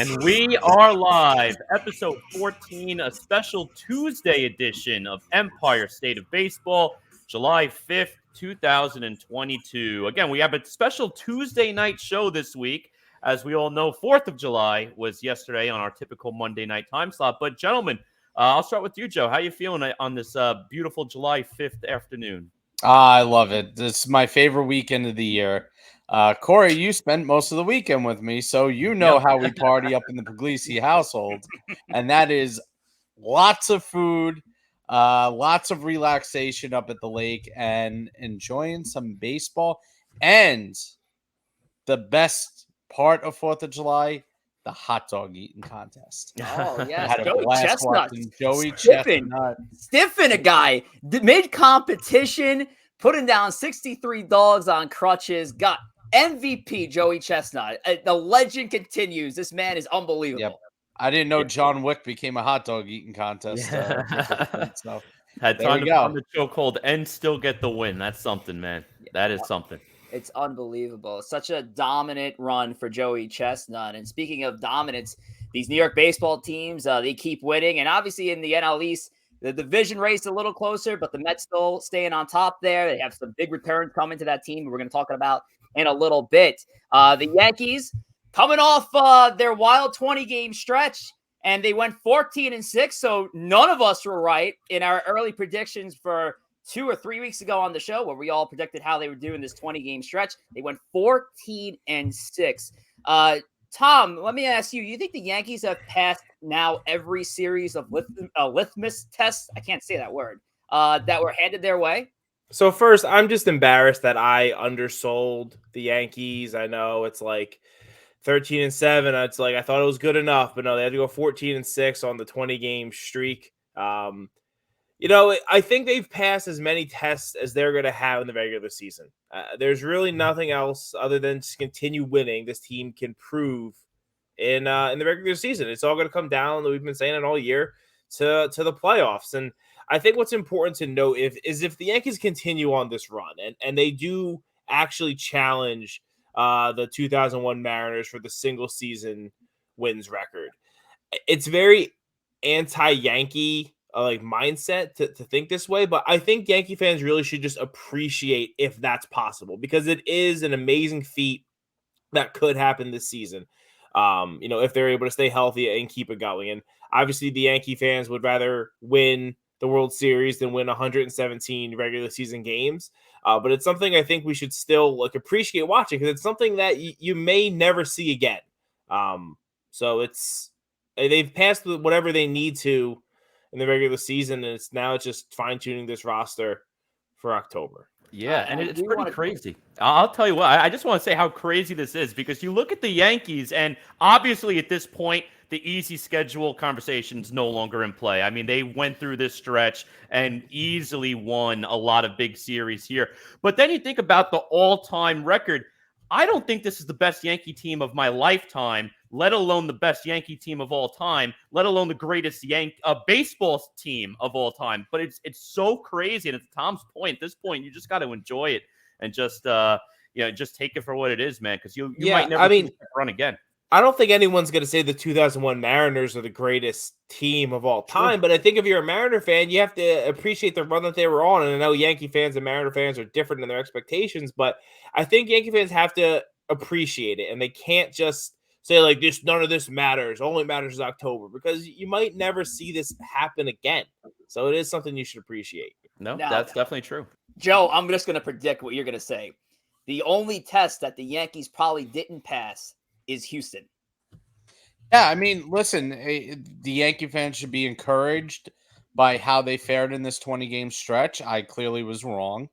And we are live, episode 14, a special Tuesday edition of Empire State of Baseball, July 5th, 2022. Again, we have a special Tuesday night show this week. As we all know, 4th of July was yesterday on our typical Monday night time slot. But gentlemen, I'll start with you, Joe. How you feeling on this beautiful July 5th afternoon? I love it. This is my favorite weekend of the year. Corey, you spent most of the weekend with me, so you know how we party up in the Pugliese household. And that is lots of food, lots of relaxation up at the lake, and enjoying some baseball. And the best part of 4th of July, the hot dog eating contest. Oh, yes. I had a Joey blast Chestnut. watching Joey Chestnut. Stiffing a guy. Mid-competition, putting down 63 dogs on crutches. Got MVP Joey Chestnut. The legend continues. This man is unbelievable. Yep. I didn't know John Wick became a hot dog eating contest. So had time to put on the chokehold and still get the win. That's something, man. That is something. It's unbelievable. Such a dominant run for Joey Chestnut. And speaking of dominance, these New York baseball teams, they keep winning. And obviously in the NL East, the division race a little closer, but the Mets still staying on top there. They have some big returns coming to that team we're going to talk about in a little bit. The Yankees coming off their wild 20-game stretch, and they went 14-6. So none of us were right in our early predictions for 2 or 3 weeks ago on the show, where we all predicted how they were doing this 20-game stretch. They went 14-6. Tom, let me ask you, you think the Yankees have passed now every series of litmus tests? I can't say that word, that were handed their way? So first, I'm just embarrassed that I undersold the Yankees. I know it's like 13-7. It's like I thought it was good enough, but no, they had to go 14-6 on the 20-game streak. I think they've passed as many tests as they're going to have in the regular season. There's really nothing else other than just continue winning this team can prove in the regular season. It's all going to come down, we've been saying it all year, to the playoffs. And I think what's important to note is if the Yankees continue on this run and they do actually challenge the 2001 Mariners for the single season wins record, it's very anti-Yankee mindset to think this way, but I think Yankee fans really should just appreciate if that's possible, because it is an amazing feat that could happen this season. If they're able to stay healthy and keep it going. And obviously the Yankee fans would rather win the World Series than win 117 regular season games. But it's something I think we should still appreciate watching, because it's something that you may never see again. So they've passed whatever they need to in the regular season, and it's just fine-tuning this roster for October. Yeah, and it's pretty crazy. I'll tell you what, I just want to say how crazy this is, because you look at the Yankees, and obviously at this point, the easy schedule conversation's no longer in play. I mean, they went through this stretch and easily won a lot of big series here. But then you think about the all-time record. I don't think this is the best Yankee team of my lifetime, let alone the best Yankee team of all time, let alone the greatest baseball team of all time. But it's so crazy, and it's Tom's point. At this point, you just got to enjoy it and just take it for what it is, man. Because you might never run again. I don't think anyone's going to say the 2001 Mariners are the greatest team of all time, but I think if you're a Mariner fan, you have to appreciate the run that they were on. And I know Yankee fans and Mariner fans are different in their expectations, but I think Yankee fans have to appreciate it, and they can't just say none of this matters. Only matters is October, because you might never see this happen again. So it is something you should appreciate. No, that's definitely true. Joe, I'm just going to predict what you're going to say. The only test that the Yankees probably didn't pass is Houston. Yeah, I mean, listen, the Yankee fans should be encouraged by how they fared in this 20-game stretch. I clearly was wrong.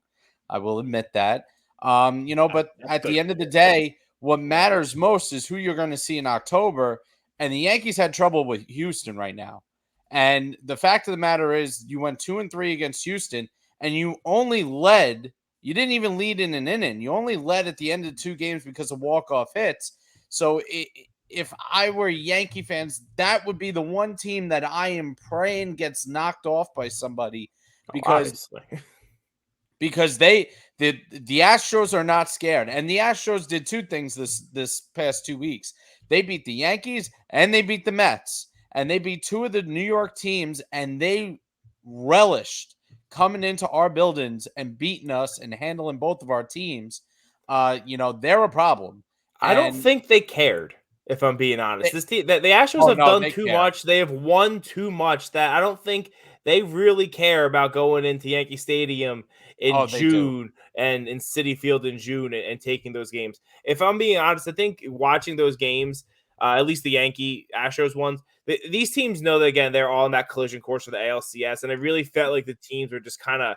I will admit that. But at the end of the day, what matters most is who you're going to see in October. And the Yankees had trouble with Houston right now. And the fact of the matter is you went 2-3 against Houston, and you only led. You didn't even lead in an inning. You only led at the end of 2 games because of walk-off hits. So if I were Yankee fans, that would be the one team that I am praying gets knocked off by somebody, because the Astros are not scared. And the Astros did 2 things this past 2 weeks. They beat the Yankees and they beat the Mets, and they beat two of the New York teams, and they relished coming into our buildings and beating us and handling both of our teams. They're a problem. I don't And think they cared, if I'm being honest. This team, the Astros Oh, have no, done they too care. much. They have won too much that I don't think they really care about going into Yankee Stadium in They do. June and in Citi Field in June and taking those games. If I'm being honest, I think watching those games, at least the Yankee Astros ones, these teams know that, again, they're all in that collision course for the ALCS, and it really felt like the teams were just kind of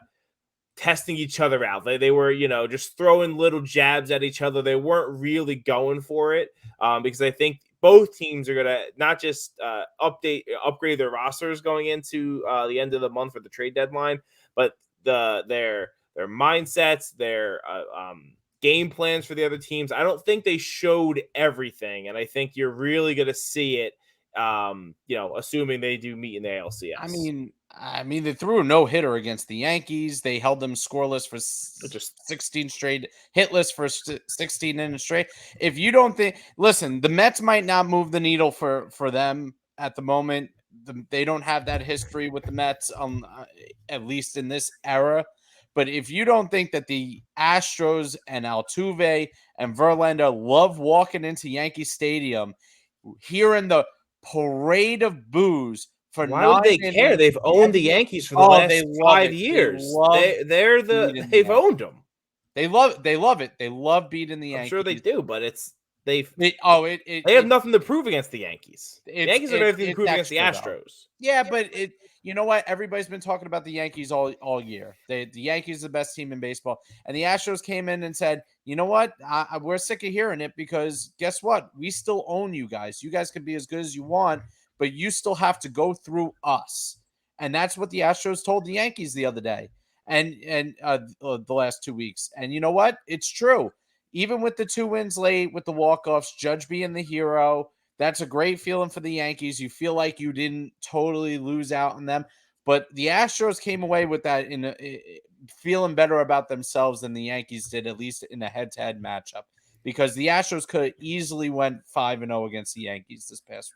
testing each other out. They were, just throwing little jabs at each other. They weren't really going for it because I think both teams are going to not just upgrade their rosters going into the end of the month for the trade deadline, but their mindsets, their game plans for the other teams. I don't think they showed everything, and I think you're really going to see it, assuming they do meet in the ALCS. I mean, they threw a no-hitter against the Yankees. They held them scoreless for Just 16 straight, hitless for 16 innings straight. If you don't think, listen, the Mets might not move the needle for them at the moment. They don't have that history with the Mets, at least in this era. But if you don't think that the Astros and Altuve and Verlander love walking into Yankee Stadium, hearing the parade of boos for why would they care? They've owned the Yankees for the last 5 years. They've owned them. They love it. They love beating the Yankees. I'm sure they do, but they have nothing to prove against the Yankees. The Yankees have everything to prove against the Astros. Yeah, but you know what? Everybody's been talking about the Yankees all year. The Yankees are the best team in baseball, and the Astros came in and said, "You know what? We're sick of hearing it because guess what? We still own you guys. You guys can be as good as you want, but you still have to go through us." And that's what the Astros told the Yankees the other day, and the last 2 weeks. And you know what? It's true. Even with the 2 wins late, with the walk-offs, Judge being the hero, that's a great feeling for the Yankees. You feel like you didn't totally lose out on them. But the Astros came away with that feeling better about themselves than the Yankees did, at least in a head-to-head matchup. Because the Astros could have easily went 5-0 against the Yankees this past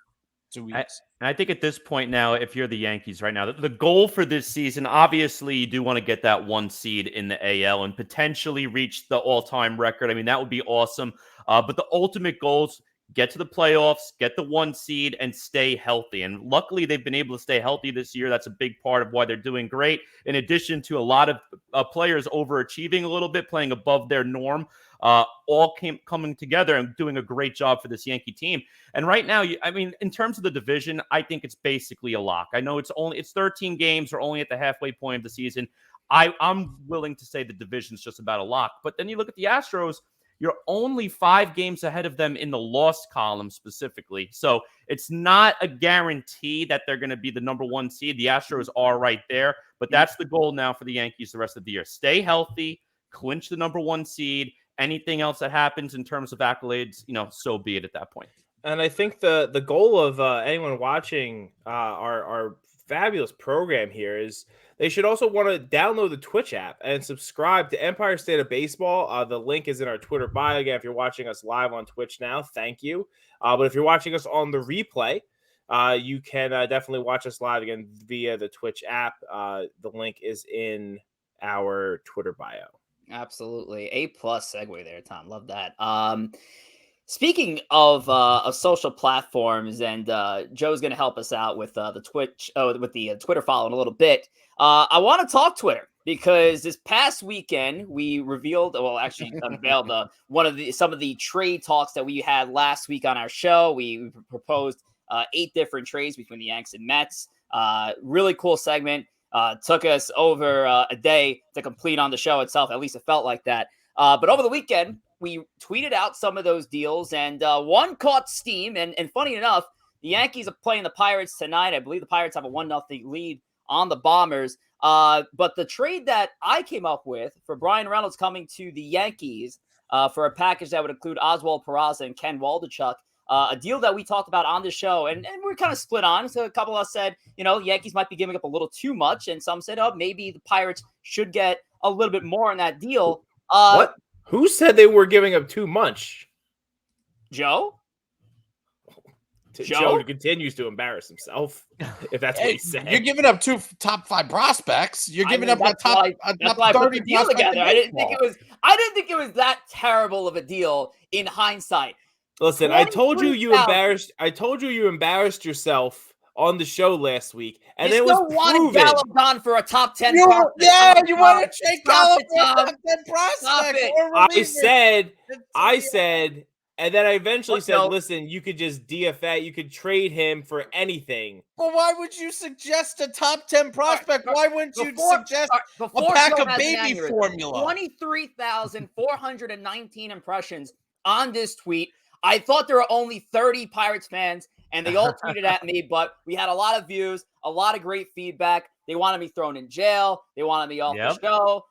2 weeks. I think at this point now, if you're the Yankees right now, the goal for this season, obviously you do want to get that 1 seed in the AL and potentially reach the all-time record. I mean, that would be awesome. But the ultimate goals, get to the playoffs, get the 1 seed, and stay healthy. And luckily, they've been able to stay healthy this year. That's a big part of why they're doing great. In addition to a lot of players overachieving a little bit, playing above their norm, all coming together and doing a great job for this Yankee team. And right now, in terms of the division, I think it's basically a lock. I know it's 13 games. We're only at the halfway point of the season. I'm willing to say the division's just about a lock. But then you look at the Astros, you're only 5 games ahead of them in the loss column specifically. So it's not a guarantee that they're going to be the number 1 seed. The Astros are right there. But that's the goal now for the Yankees the rest of the year. Stay healthy, clinch the number 1 seed. Anything else that happens in terms of accolades, so be it at that point. And I think the goal of anyone watching our fabulous program here is they should also want to download the Twitch app and subscribe to Empire State of Baseball. The link is in our Twitter bio. Again, if you're watching us live on Twitch now, thank you. But if you're watching us on the replay, you can definitely watch us live again via the Twitch app. The link is in our Twitter bio. Absolutely. A+ segue there, Tom. Love that. Speaking of social platforms, and Joe's going to help us out with the Twitch, with the Twitter follow in a little bit. I want to talk Twitter because this past weekend we unveiled some of the trade talks that we had last week on our show. We proposed 8 different trades between the Yanks and Mets. Really cool segment. Took us over a day to complete on the show itself. At least it felt like that. But over the weekend, we tweeted out some of those deals, and one caught steam. And funny enough, the Yankees are playing the Pirates tonight. I believe the Pirates have a 1-0 lead on the Bombers. But the trade that I came up with for Bryan Reynolds coming to the Yankees for a package that would include Oswald Peraza and Ken Waldichuk, a deal that we talked about on the show, and we're kind of split on. So a couple of us said, Yankees might be giving up a little too much, and some said, maybe the Pirates should get a little bit more on that deal. What? Who said they were giving up too much? Joe? Joe continues to embarrass himself, if that's what he said. You're giving up 2 top 5 prospects. You're giving up that's why I put the deal together. I didn't think it was that terrible of a deal in hindsight. Listen, I told you you embarrassed yourself on the show last week, and it was proven. Gallup gone for a top 10 prospect. Yeah, you want to take Gallup for a top 10 prospect. I said, and then I eventually said, listen, you could just DFA, you could trade him for anything. Well, why would you suggest a top 10 prospect? Why wouldn't you suggest a pack of baby formula? 23,419 impressions on this tweet. I thought there were only 30 Pirates fans, and they all tweeted at me, but we had a lot of views, a lot of great feedback. They wanted me thrown in jail. They wanted me off the show.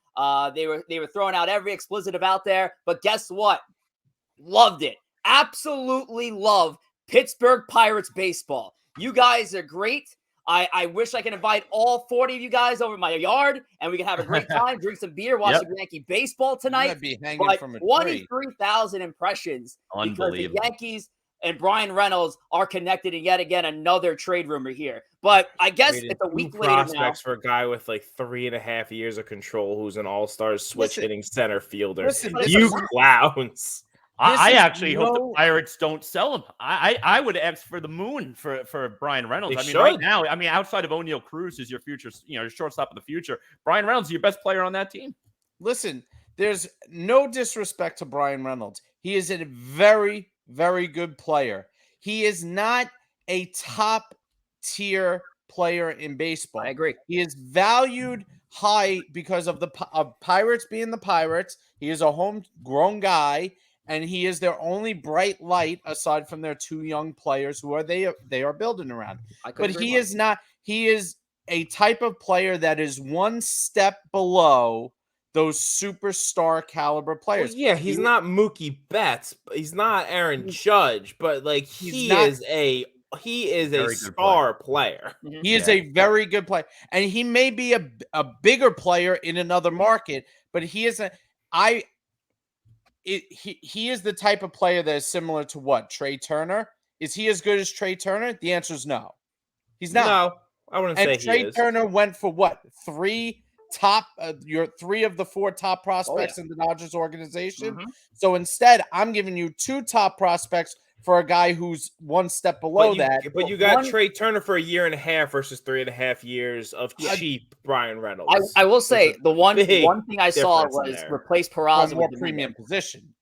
They were throwing out every expletive out there. But guess what? Loved it. Absolutely love Pittsburgh Pirates baseball. You guys are great. I wish I could invite all 40 of you guys over my yard, and we can have a great time, drink some beer, watch some Yankee baseball tonight. Be hanging but from a 23,000 impressions because the Yankees and Bryan Reynolds are connected, and yet again another trade rumor here. But I guess it's a week later now. Prospects for a guy with like 3.5 years of control, who's an all-star switch hitting center fielder. You clowns. I actually hope the Pirates don't sell him. I would ask for the moon for Bryan Reynolds. Right now, outside of O'Neal Cruz is your future, your shortstop of the future. Bryan Reynolds is your best player on that team. Listen, there's no disrespect to Bryan Reynolds. He is a very, very good player. He is not a top tier player in baseball. I agree. He is valued high because of the Pirates being the Pirates. He is a homegrown guy. And he is their only bright light aside from their 2 young players who they are building around. But he is not. He is a type of player that is one step below those superstar caliber players. Well, yeah, he's not Mookie Betts. He's not Aaron Judge. But like he is a star player. He is a very good player, and he may be a bigger player in another market. But he is he is the type of player that is similar to what? Trey Turner? Is he as good as Trey Turner? The answer is no. He's not. No, I wouldn't say Trey Turner went for what? 3 of the 4 top prospects in the Dodgers organization. So instead, I'm giving you 2 top prospects for a guy who's one step below that. But you got Trey Turner for 1.5 years versus 3.5 years of cheap Bryan Reynolds. I will say the one thing I saw was replace Peraza with a premium position.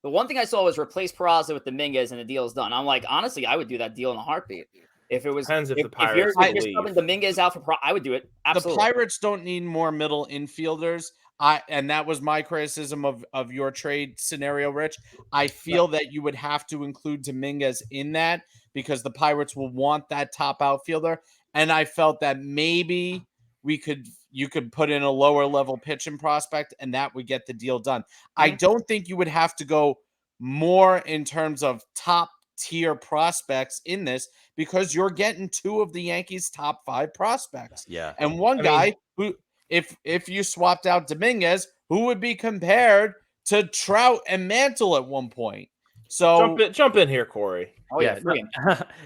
The one thing I saw was replace Peraza with Dominguez, and the deal is done. I'm like, honestly, I would do that deal in a heartbeat. If it was, depends if the Pirates if you're subbing Dominguez out for I would do it. Absolutely. The Pirates don't need more middle infielders. And that was my criticism of your trade scenario, Rich. I feel that you would have to include Dominguez in that because the Pirates will want that top outfielder. And I felt that maybe you could put in a lower level pitching prospect and that would get the deal done. I don't think you would have to go more in terms of top tier prospects in this because you're getting 2 of the Yankees' top 5 prospects. Yeah. And one guy who, if you swapped out Dominguez, who would be compared to Trout and Mantle at one point. So jump in here, Corey. Oh yeah.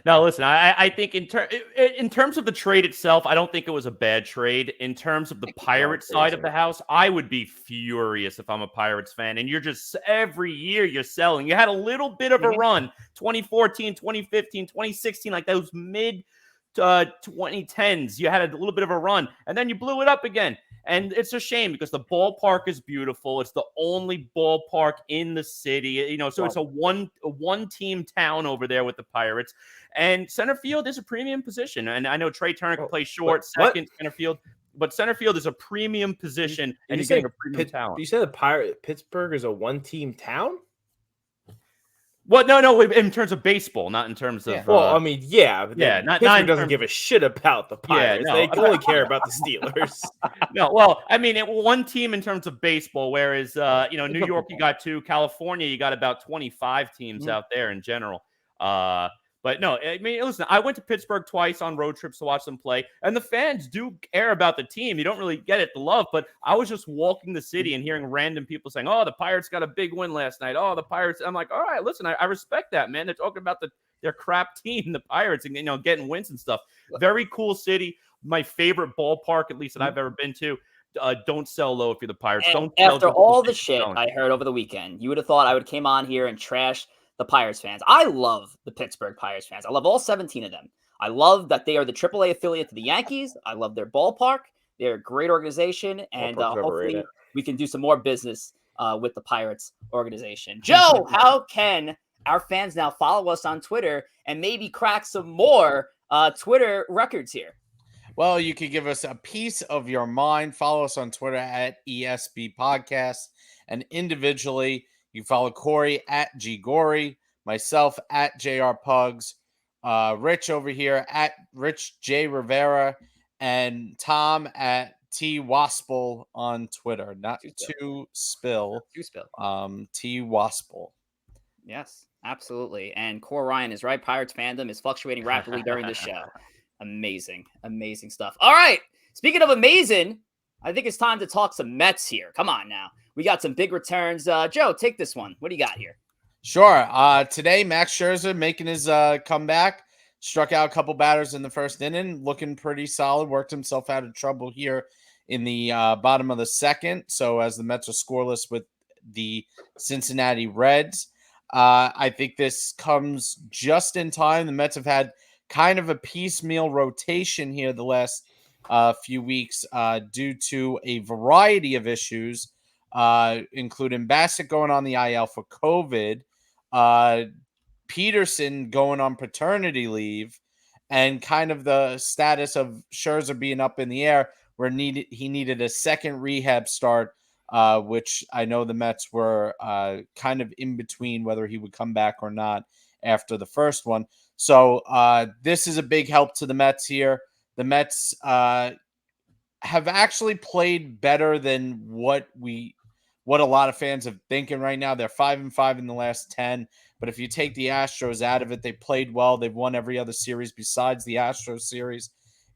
No, listen. I think in terms of the trade itself, I don't think it was a bad trade. In terms of the Pirates side of the house, I would be furious if I'm a Pirates fan. And you're just every year you're selling. You had a little bit of a run, 2014, 2015, 2016, like those mid 2010s. You had a little bit of a run, and then you blew it up again. And it's a shame because the ballpark is beautiful. It's the only ballpark in the city, so it's a one team town over there with the Pirates. And center field is a premium position. And I know Trey Turner can play short, second, center field, but center field is a premium position, and you're getting a premium talent. You said Pittsburgh is a one-team town? Well, no, in terms of baseball, not in terms of. Well, Pittsburgh doesn't give a shit about the Pirates. They only care about the Steelers. No, well, one team in terms of baseball, whereas New York you got 2, California you got about 25 teams out there in general. But no, listen, I went to Pittsburgh twice on road trips to watch them play, and the fans do care about the team. You don't really get it, the love, but I was just walking the city and hearing random people saying, oh, the Pirates got a big win last night. Oh, the Pirates. I'm like, all right, listen, I respect that, man. They're talking about the their crap team, the Pirates, and getting wins and stuff. Very cool city. My favorite ballpark, at least that I've ever been to. Don't sell low if you're the Pirates. And Don't sell after just all for the shit selling. I heard over the weekend, you would have thought I would came on here and trash the Pirates fans. I love the Pittsburgh Pirates fans. I love all 17 of them. I love that they are the AAA affiliate to the Yankees. I love their ballpark. They're a great organization, and Ballpark's hopefully overrated. we can do some more business with the Pirates organization. Joe, how can our fans now follow us on Twitter and maybe crack some more Twitter records here? Well, you can give us a piece of your mind. Follow us on Twitter at ESB Podcast. And individually, you follow Corey at G Gory, myself at JR Pugs, Rich over here at Rich J Rivera, and Tom at T Wospil on Twitter. Not to spill. T Wospil. Yes, absolutely. And Core Ryan is right. Pirates fandom is fluctuating rapidly during the show. Amazing stuff. All right. Speaking of amazing, I think it's time to talk some Mets here. Come on now. We got some big returns. Joe, take this one. What do you got here? Sure. Today, Max Scherzer making his comeback. Struck out a couple batters in the first inning. Looking pretty solid. Worked himself out of trouble here in the bottom of the second. So as the Mets are scoreless with the Cincinnati Reds, I think this comes just in time. The Mets have had kind of a piecemeal rotation here the last few weeks due to a variety of issues, including Bassett going on the IL for COVID, Peterson going on paternity leave, and kind of the status of Scherzer being up in the air where he needed a second rehab start, which I know the Mets were kind of in between whether he would come back or not after the first one. So this is a big help to the Mets here. The Mets have actually played better than what a lot of fans are thinking right now. They're 5-5 in the last 10. But if you take the Astros out of it, they played well. They've won every other series besides the Astros series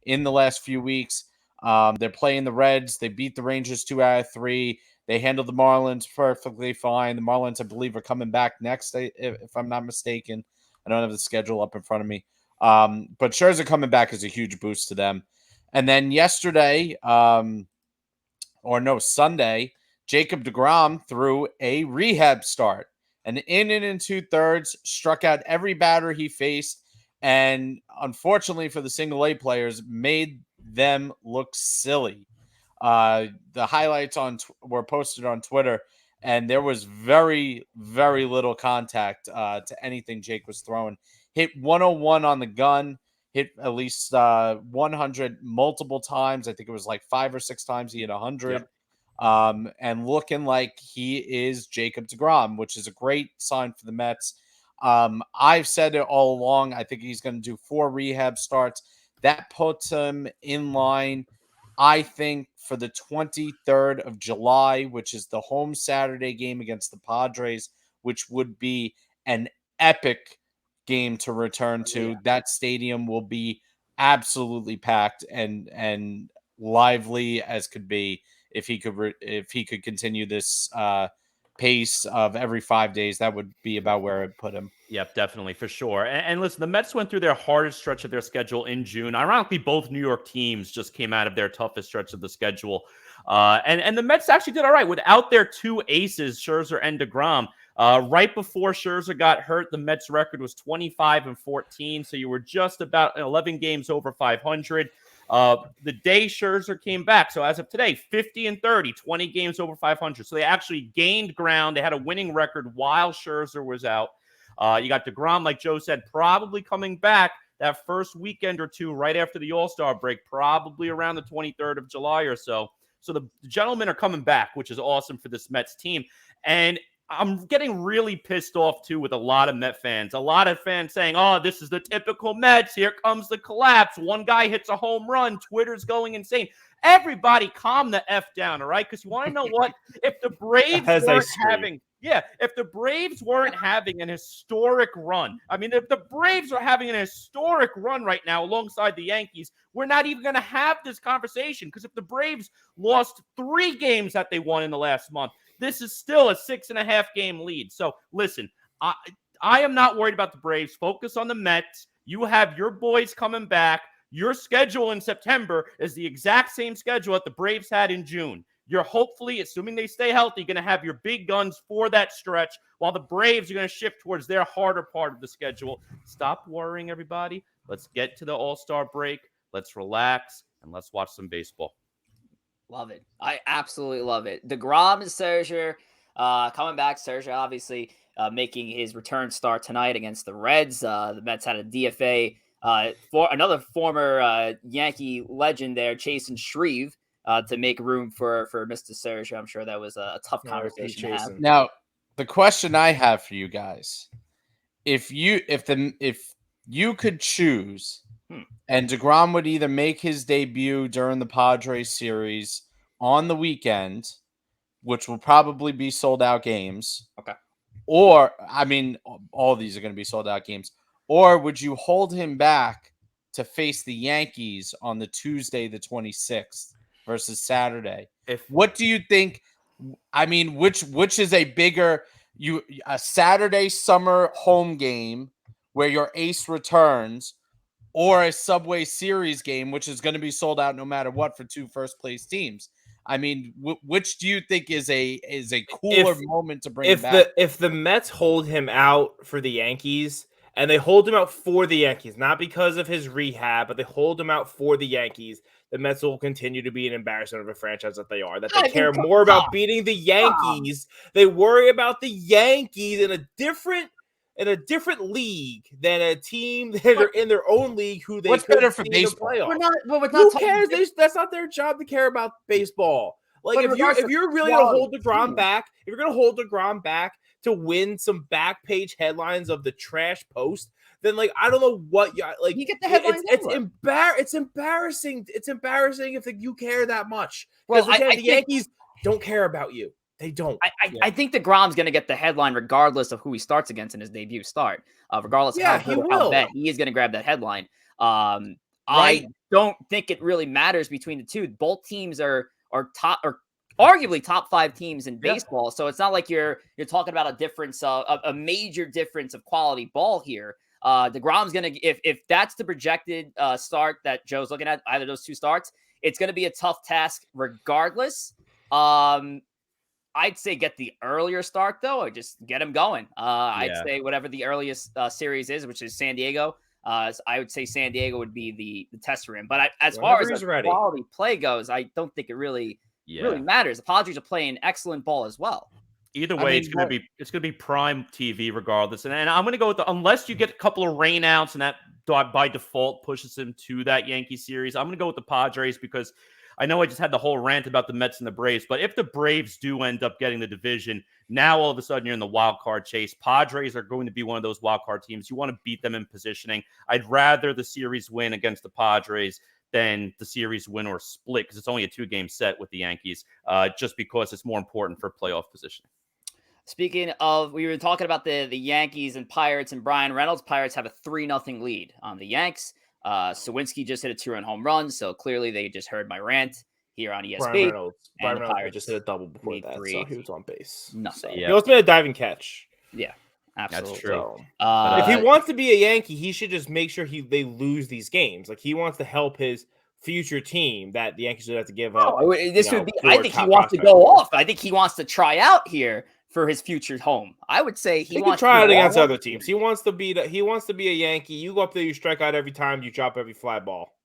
in the last few weeks. They're playing the Reds. They beat the Rangers 2 out of 3. They handled the Marlins perfectly fine. The Marlins, I believe, are coming back next, if I'm not mistaken. I don't have the schedule up in front of me. But Scherzer coming back is a huge boost to them. And then yesterday, Sunday, Jacob DeGrom threw a rehab start. An inning and 2/3, struck out every batter he faced, and unfortunately for the single A players, made them look silly. The highlights were posted on Twitter, and there was very, very little contact to anything Jake was throwing. Hit 101 on the gun, hit at least 100 multiple times. I think it was like 5 or 6 times he hit 100. Yep. And looking like he is Jacob DeGrom, which is a great sign for the Mets. I've said it all along. I think he's going to do 4 rehab starts. That puts him in line, I think, for the 23rd of July, which is the home Saturday game against the Padres, which would be an epic game to return to. Yeah. That stadium will be absolutely packed and lively as could be. If he could continue this pace of every 5 days, that would be about where I'd put him. Yep, definitely, for sure. And listen, the Mets went through their hardest stretch of their schedule in June. Ironically, both New York teams just came out of their toughest stretch of the schedule. And the Mets actually did all right without their 2 aces, Scherzer and DeGrom. Right before Scherzer got hurt, the Mets record was 25-14, so you were just about 11 games over 500. The day Scherzer came back, so as of today, 50-30, 20 games over 500. So they actually gained ground. They had a winning record while Scherzer was out. You got DeGrom, like Joe said, probably coming back that first weekend or two right after the All-Star break, probably around the 23rd of July or so. So the gentlemen are coming back, which is awesome for this Mets team. And I'm getting really pissed off, too, with a lot of Met fans. A lot of fans saying, oh, this is the typical Mets. Here comes the collapse. One guy hits a home run. Twitter's going insane. Everybody calm the F down, all right? Because you want to know what? If the Braves weren't having an historic run, I mean, if the Braves are having an historic run right now alongside the Yankees, we're not even going to have this conversation. Because if the Braves lost 3 games that they won in the last month, this is still a 6.5 game lead. So listen, I am not worried about the Braves. Focus on the Mets. You have your boys coming back. Your schedule in September is the exact same schedule that the Braves had in June. You're hopefully, assuming they stay healthy, going to have your big guns for that stretch, while the Braves are going to shift towards their harder part of the schedule. Stop worrying, everybody. Let's get to the All-Star break. Let's relax, and let's watch some baseball. Love it. I absolutely love it. DeGrom and Scherzer coming back. Scherzer obviously making his return start tonight against the Reds. The Mets had a DFA for another former Yankee legend there, Chasen Shreve, to make room for Mr. Scherzer. I'm sure that was a tough conversation to have. Now, the question I have for you guys, if you could choose, and DeGrom would either make his debut during the Padres series on the weekend, which will probably be sold out games. Okay. Or, I mean, all these are going to be sold out games. Or would you hold him back to face the Yankees on the Tuesday, the 26th versus Saturday? What do you think? I mean, which is a bigger, a Saturday summer home game where your ace returns, or a Subway Series game, which is going to be sold out no matter what for two first-place teams? I mean, which do you think is a cooler moment to bring him back? If the Mets hold him out for the Yankees, and they hold him out for the Yankees, not because of his rehab, but they hold him out for the Yankees, the Mets will continue to be an embarrassment of a franchise that they are. That they care more about beating the Yankees. They worry about the Yankees in a different league than a team that are in their own league who they what's better for baseball? Who cares? That's not their job to care about baseball. Like if you're really going to hold DeGrom back, if you're going to hold DeGrom back to win some back page headlines of the trash post, then like I don't know what you like. You get the headlines. It's embarrassing. It's embarrassing if you care that much. Well, the Yankees don't care about you. They don't. I think DeGrom's going to get the headline regardless of who he starts against in his debut start. Regardless of how bad he is going to grab that headline. Right. I don't think it really matters between the two. Both teams are arguably top 5 teams in baseball. So it's not like you're talking about a difference of a major difference of quality ball here. DeGrom's going to, if that's the projected start that Joe's looking at, either of those two starts, it's going to be a tough task regardless. I'd say get the earlier start, though, or just get him going. I'd say whatever the earliest series is, which is San Diego. I would say San Diego would be the test for him. But as far as the quality play goes, I don't think it really matters. The Padres are playing excellent ball as well. Either way, it's gonna be prime TV regardless. And I'm gonna go with unless you get a couple of rainouts and that by default pushes him to that Yankee series. I'm gonna go with the Padres because I know I just had the whole rant about the Mets and the Braves, but if the Braves do end up getting the division, now all of a sudden you're in the wild card chase. Padres are going to be one of those wild card teams. You want to beat them in positioning. I'd rather the series win against the Padres than the series win or split because it's only a 2-game set with the Yankees, just because it's more important for playoff positioning. Speaking of, we were talking about the Yankees and Pirates and Bryan Reynolds. Pirates have a 3-0 lead on the Yanks. Sawinski just hit a 2-run home run, so clearly they just heard my rant here on ESP. Bryan Reynolds just hit a double before that, so he was on base. Nothing. He also made a diving catch. Yeah, absolutely. That's true. So, if he wants to be a Yankee, he should just make sure they lose these games. Like he wants to help his future team that the Yankees would have to give up. I think he wants to go off. I think he wants to try out here for his future home. I would say he wants to try it against other teams. He wants to be a Yankee. You go up there, you strike out every time, you drop every fly ball.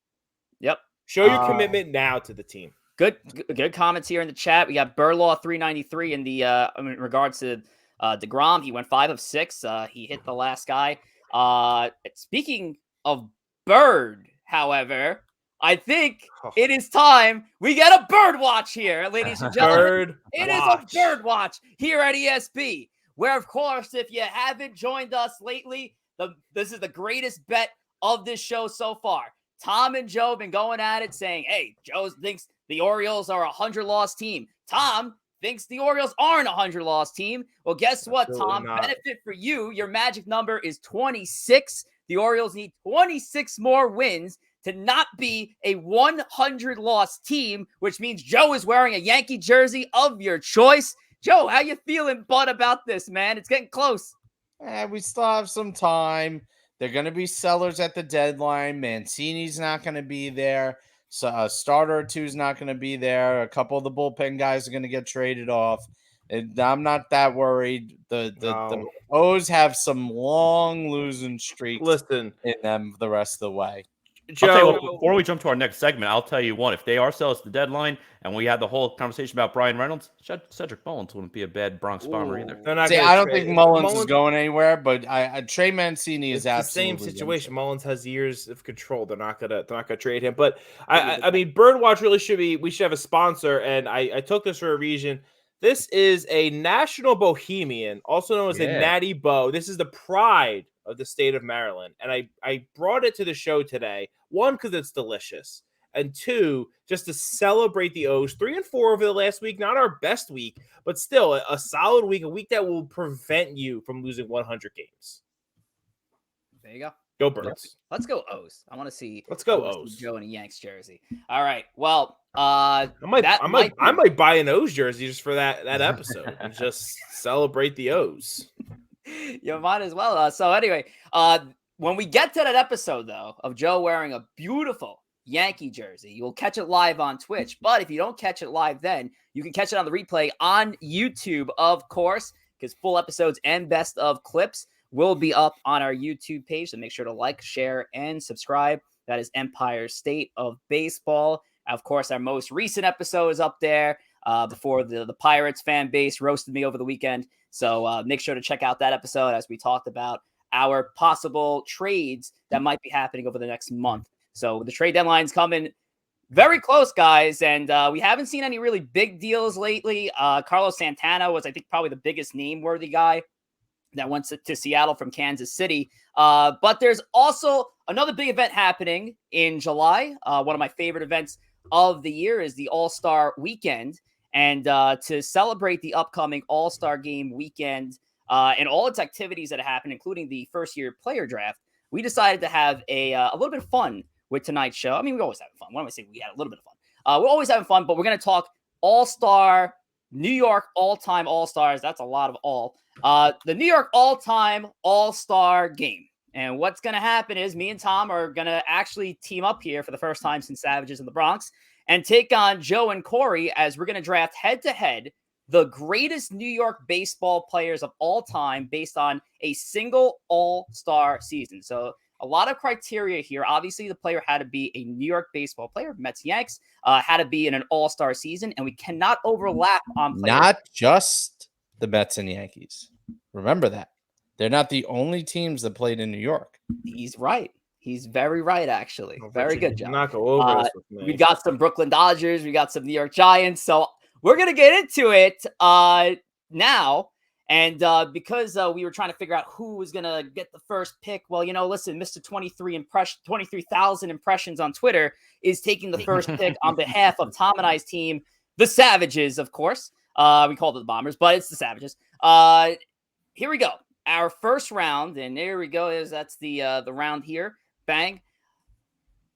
Yep. Show your commitment now to the team. Good comments here in the chat. We got Burlaw 393 in the in regards to DeGrom. He went 5 of 6. He hit the last guy. Speaking of Bird, however, I think it is time we get a bird watch here, ladies and gentlemen. It is a bird watch here at ESP, where, of course, if you haven't joined us lately, this is the greatest bet of this show so far. Tom and Joe have been going at it saying, hey, Joe thinks the Orioles are a 100-loss team. Tom thinks the Orioles aren't a 100-loss team. Well, guess what, Tom? Benefit for you. Your magic number is 26. The Orioles need 26 more wins to not be a 100-loss team, which means Joe is wearing a Yankee jersey of your choice. Joe, how you feeling, bud, about this, man? It's getting close. We still have some time. They're going to be sellers at the deadline. Mancini's not going to be there. So a starter or two is not going to be there. A couple of the bullpen guys are going to get traded off. And I'm not that worried. The O's have some long losing streaks Listen, in them the rest of the way. Joe, I'll tell you what, before we jump to our next segment, I'll tell you what, if they are sellers at the deadline and we had the whole conversation about Bryan Reynolds, Cedric Mullins wouldn't be a bad Bronx Bomber either. See, I don't think Mullins is going anywhere, but Trey Mancini is absolutely the same situation. Mullins has years of control. They're not gonna trade him. But I mean, Birdwatch really should be. We should have a sponsor, and I took this for a reason. This is a National Bohemian, also known as a Natty Bo. This is the pride of the state of Maryland. And I brought it to the show today. One, because it's delicious. And two, just to celebrate the O's. 3 and 4 over the last week. Not our best week, but still a solid week. A week that will prevent you from losing 100 games. There you go. Go Birds. Let's go O's. I want to see. Let's go O's. Joe in a Yanks jersey. All right. Well, I might buy an O's jersey just for that episode and just celebrate the O's. You might as well. So anyway, when we get to that episode though of Joe wearing a beautiful Yankee jersey, you'll catch it live on Twitch. But if you don't catch it live, then you can catch it on the replay on YouTube, of course, because full episodes and best of clips will be up on our YouTube page. So make sure to like, share, and subscribe. That is Empire State of Baseball. Of course, our most recent episode is up there before the Pirates fan base roasted me over the weekend. So make sure to check out that episode as we talked about our possible trades that might be happening over the next month. So the trade deadline's coming very close, guys. And we haven't seen any really big deals lately. Carlos Santana was, I think, probably the biggest name-worthy guy that went to Seattle from Kansas City. But there's also another big event happening in July. One of my favorite events of the year is the All-Star Weekend. And to celebrate the upcoming All-Star Game weekend and all its activities that happen, including the first-year player draft, we decided to have a little bit of fun with tonight's show. I mean, we always have fun. Why don't I say we had a little bit of fun? We're always having fun, but we're going to talk All-Star, New York all-time All-Stars. That's a lot of all. The New York all-time All-Star Game. And what's going to happen is me and Tom are going to actually team up here for the first time since Savages in the Bronx and take on Joe and Corey as we're going to draft head-to-head the greatest New York baseball players of all time based on a single All-Star season. So a lot of criteria here. Obviously, the player had to be a New York baseball player, Mets, Yanks, had to be in an All-Star season, and we cannot overlap on players. Not just the Mets and Yankees. Remember that. They're not the only teams that played in New York. He's right. He's very right, actually. Very good job. Not go over this with me. We got some Brooklyn Dodgers. We got some New York Giants. So we're going to get into it now. And because we were trying to figure out who was going to get the first pick, well, listen, Mr. 23,000 impressions on Twitter is taking the first pick on behalf of Tom and I's team, the Savages, of course. We called it the Bombers, but it's the Savages. Here we go. Our first round, and there we go. That's the round here. Bang.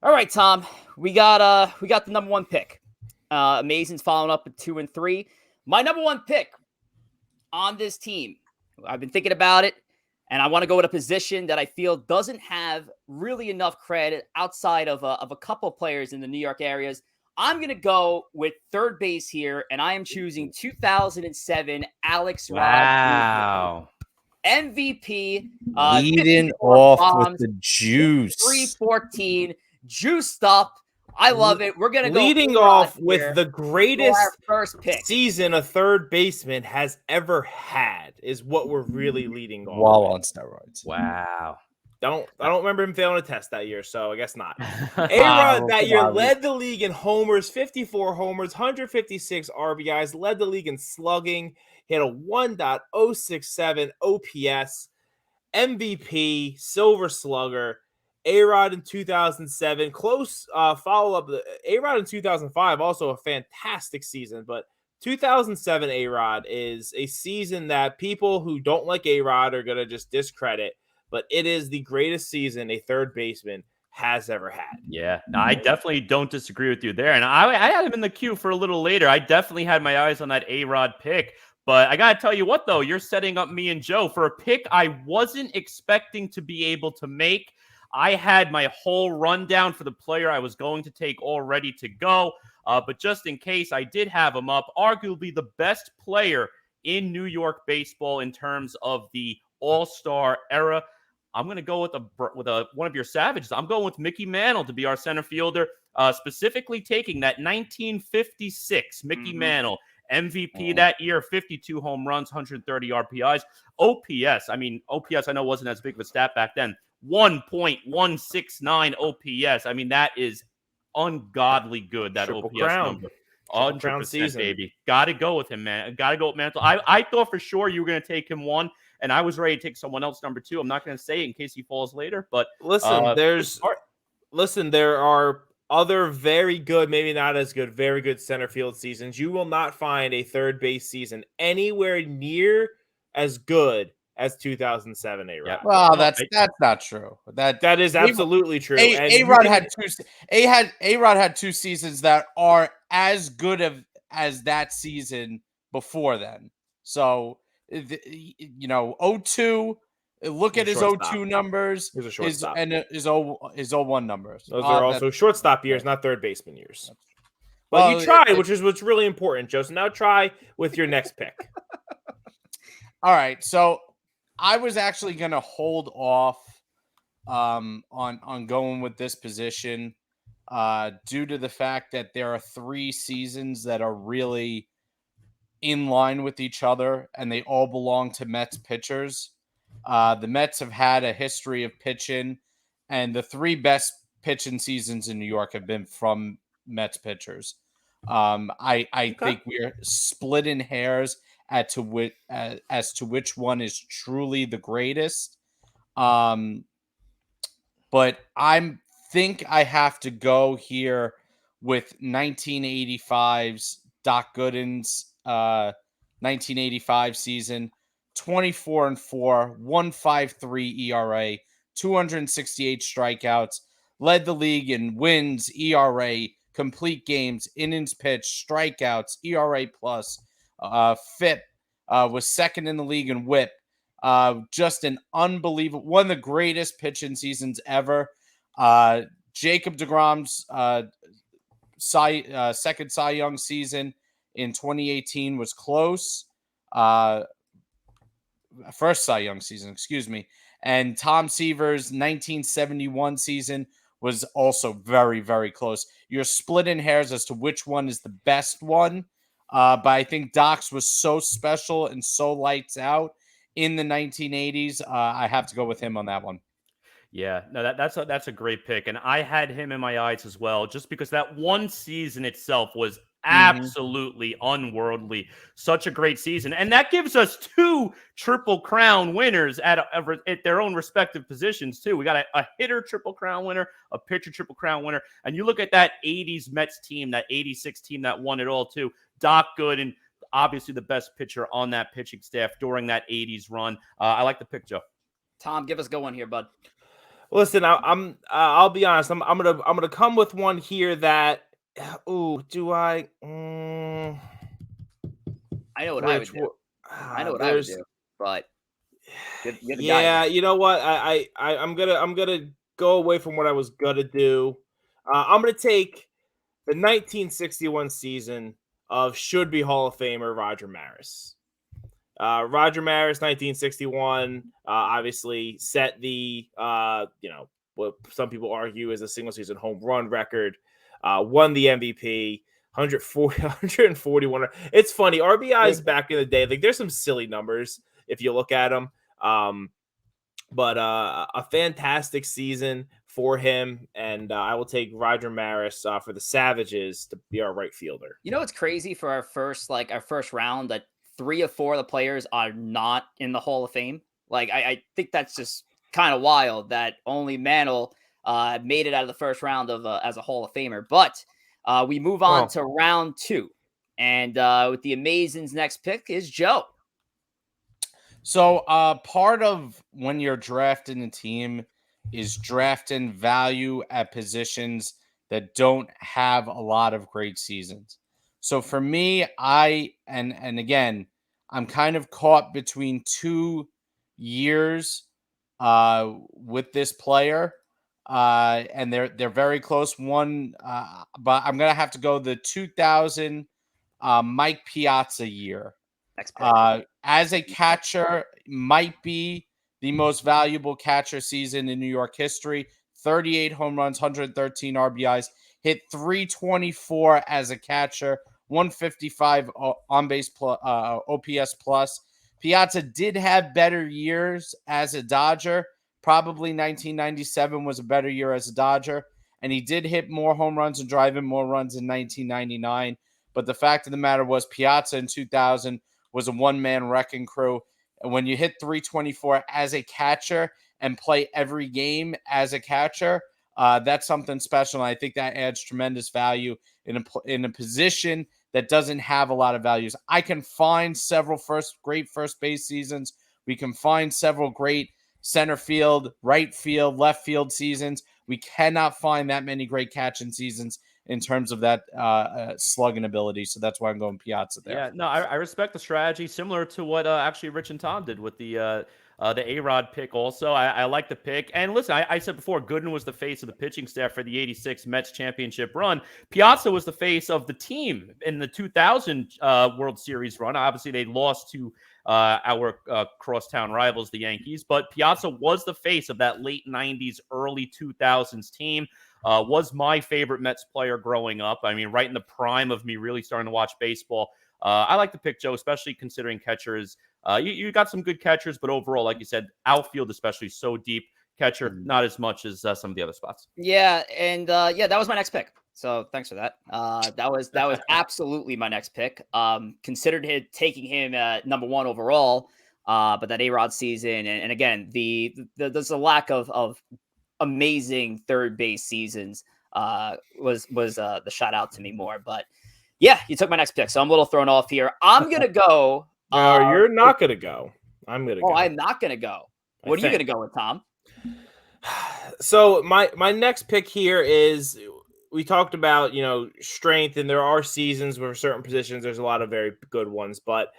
All right, Tom. We got the number one pick. Amazin's following up with 2 and 3. My number one pick on this team, I've been thinking about it, and I want to go at a position that I feel doesn't have really enough credit outside of a couple players in the New York areas. I'm going to go with third base here, and I am choosing 2007 Alex Rodriguez. Wow. MVP. Leading off bombs, with the juice. 314. Juiced up. I love it. We're going to go leading off with the greatest first pick season a third baseman has ever had is what we're really leading off. While on steroids. Wow. I don't remember him failing a test that year, so I guess not. A-Rod that year led the league in homers, 54 homers, 156 RBIs, led the league in slugging, hit a 1.067 OPS, MVP, Silver Slugger. A-Rod in 2007, close follow-up. A-Rod in 2005, also a fantastic season, but 2007 A-Rod is a season that people who don't like A-Rod are going to just discredit, but it is the greatest season a third baseman has ever had. Yeah, no, I definitely don't disagree with you there. And I had him in the queue for a little later. I definitely had my eyes on that A-Rod pick. But I got to tell you what, though, you're setting up me and Joe for a pick I wasn't expecting to be able to make. I had my whole rundown for the player I was going to take all ready to go. But just in case, I did have him up. Arguably the best player in New York baseball in terms of the All-Star era. I'm going to go with one of your savages. I'm going with Mickey Mantle to be our center fielder, specifically taking that 1956 Mickey Mantle. MVP that year, 52 home runs, 130 RPIs. OPS, I know wasn't as big of a stat back then. 1.169 OPS. I mean, that is ungodly good, that Triple OPS crown. number. Triple 100%, crown season. baby. Got to go with him, man. Got to go with Mantle. I thought for sure you were going to take him 1, and I was ready to take someone else number 2. I'm not going to say it in case he falls later, but listen, there are other very good, maybe not as good, very good center field seasons. You will not find a third base season anywhere near as good as 2007 A-Rod. Yeah. Well, that's not true. That is absolutely true. A-Rod had 2 seasons that are as good as that season before then. So, 02. Look at his 02 numbers, He's a shortstop. his 01 numbers. Those are also shortstop years, not third baseman years. But Well, you tried, which is what's really important, Joe. So now try with your next pick. All right, so I was actually going to hold off on going with this position due to the fact that there are 3 seasons that are really in line with each other, and they all belong to Mets pitchers. The Mets have had a history of pitching, and the 3 best pitching seasons in New York have been from Mets pitchers. I think we're splitting hairs as to which one is truly the greatest. But I think I have to go here with 1985's Doc Gooden's 1985 season. 24-4, 1.53 ERA, 268 strikeouts, led the league in wins, ERA, complete games, innings pitched, strikeouts, ERA plus, FIP, was second in the league in WHIP. Just an unbelievable, one of the greatest pitching seasons ever. Jacob DeGrom's second Cy Young season in 2018 was close. First Cy Young season, excuse me. And Tom Seaver's 1971 season was also very, very close. You're splitting hairs as to which one is the best one. But I think Doc's was so special and so lights out in the 1980s. I have to go with him on that one. Yeah, no, that's a great pick, and I had him in my eyes as well, just because that one season itself was absolutely unworldly. Such a great season, and that gives us 2 Triple Crown winners at their own respective positions too. We got a hitter Triple Crown winner, a pitcher Triple Crown winner, and you look at that 80s Mets team, that 86 team that won it all too. Doc Gooden, obviously the best pitcher on that pitching staff during that 80s run. I like the pick, Joe. Tom, give us a good one here, bud. Listen, I'll be honest. I'm gonna come with one here that. Oh, do I? I know what I would do. I know what I would do, but yeah, you know what? I'm gonna go away from what I was gonna do. I'm gonna take the 1961 season of should be Hall of Famer Roger Maris. Roger Maris, 1961, obviously set the, what some people argue is a single season home run record, won the MVP, 141. It's funny, RBIs back in the day, like there's some silly numbers if you look at them, but a fantastic season for him, and I will take Roger Maris for the Savages to be our right fielder. You know what's crazy for our first round, that 3 of 4 of the players are not in the Hall of Fame. Like, I think that's just kind of wild that only Mantle made it out of the first round of as a Hall of Famer. But we move on to round 2. And with the Amazin's next pick is Joe. So part of when you're drafting a team is drafting value at positions that don't have a lot of great seasons. So for me, again, I'm kind of caught between 2 years with this player. And they're very close. One, but I'm gonna have to go the 2000 Mike Piazza year. Next pick. As a catcher, might be the most valuable catcher season in New York history. 38 home runs, 113 RBIs, hit 324 as a catcher, 155 on base plus, OPS plus. Piazza did have better years as a Dodger. Probably 1997 was a better year as a Dodger, and he did hit more home runs and drive in more runs in 1999. But the fact of the matter was, Piazza in 2000 was a one-man wrecking crew. And when you hit 324 as a catcher and play every game as a catcher, that's something special. And I think that adds tremendous value in a position that doesn't have a lot of values. I can find several great first base seasons. We can find several great center field, right field, left field seasons. We cannot find that many great catching seasons in terms of that slugging ability. So that's why I'm going Piazza there. Yeah, no, I respect the strategy, similar to what actually Rich and Tom did with the A-Rod pick also. I like the pick. And listen, I said before, Gooden was the face of the pitching staff for the 86 Mets championship run. Piazza was the face of the team in the 2000 World Series run. Obviously, they lost to our crosstown rivals, the Yankees. But Piazza was the face of that late 90s, early 2000s team. Was my favorite Mets player growing up. I mean, right in the prime of me really starting to watch baseball. I like to pick Joe, especially considering catchers. You got some good catchers, but overall, like you said, outfield especially so deep. Catcher, not as much as some of the other spots. Yeah, and that was my next pick. So thanks for that. That was absolutely my next pick. Considered taking him number 1 overall, but that A-Rod season, and again, there's a lack of amazing third base seasons was the shout out to me more. But yeah, you took my next pick, so I'm a little thrown off here. I'm gonna go. No, you're not gonna go. I'm gonna go. Oh, I'm not gonna go. What are you gonna go with, Tom? So my next pick here is, we talked about, strength, and there are seasons where certain positions there's a lot of very good ones, but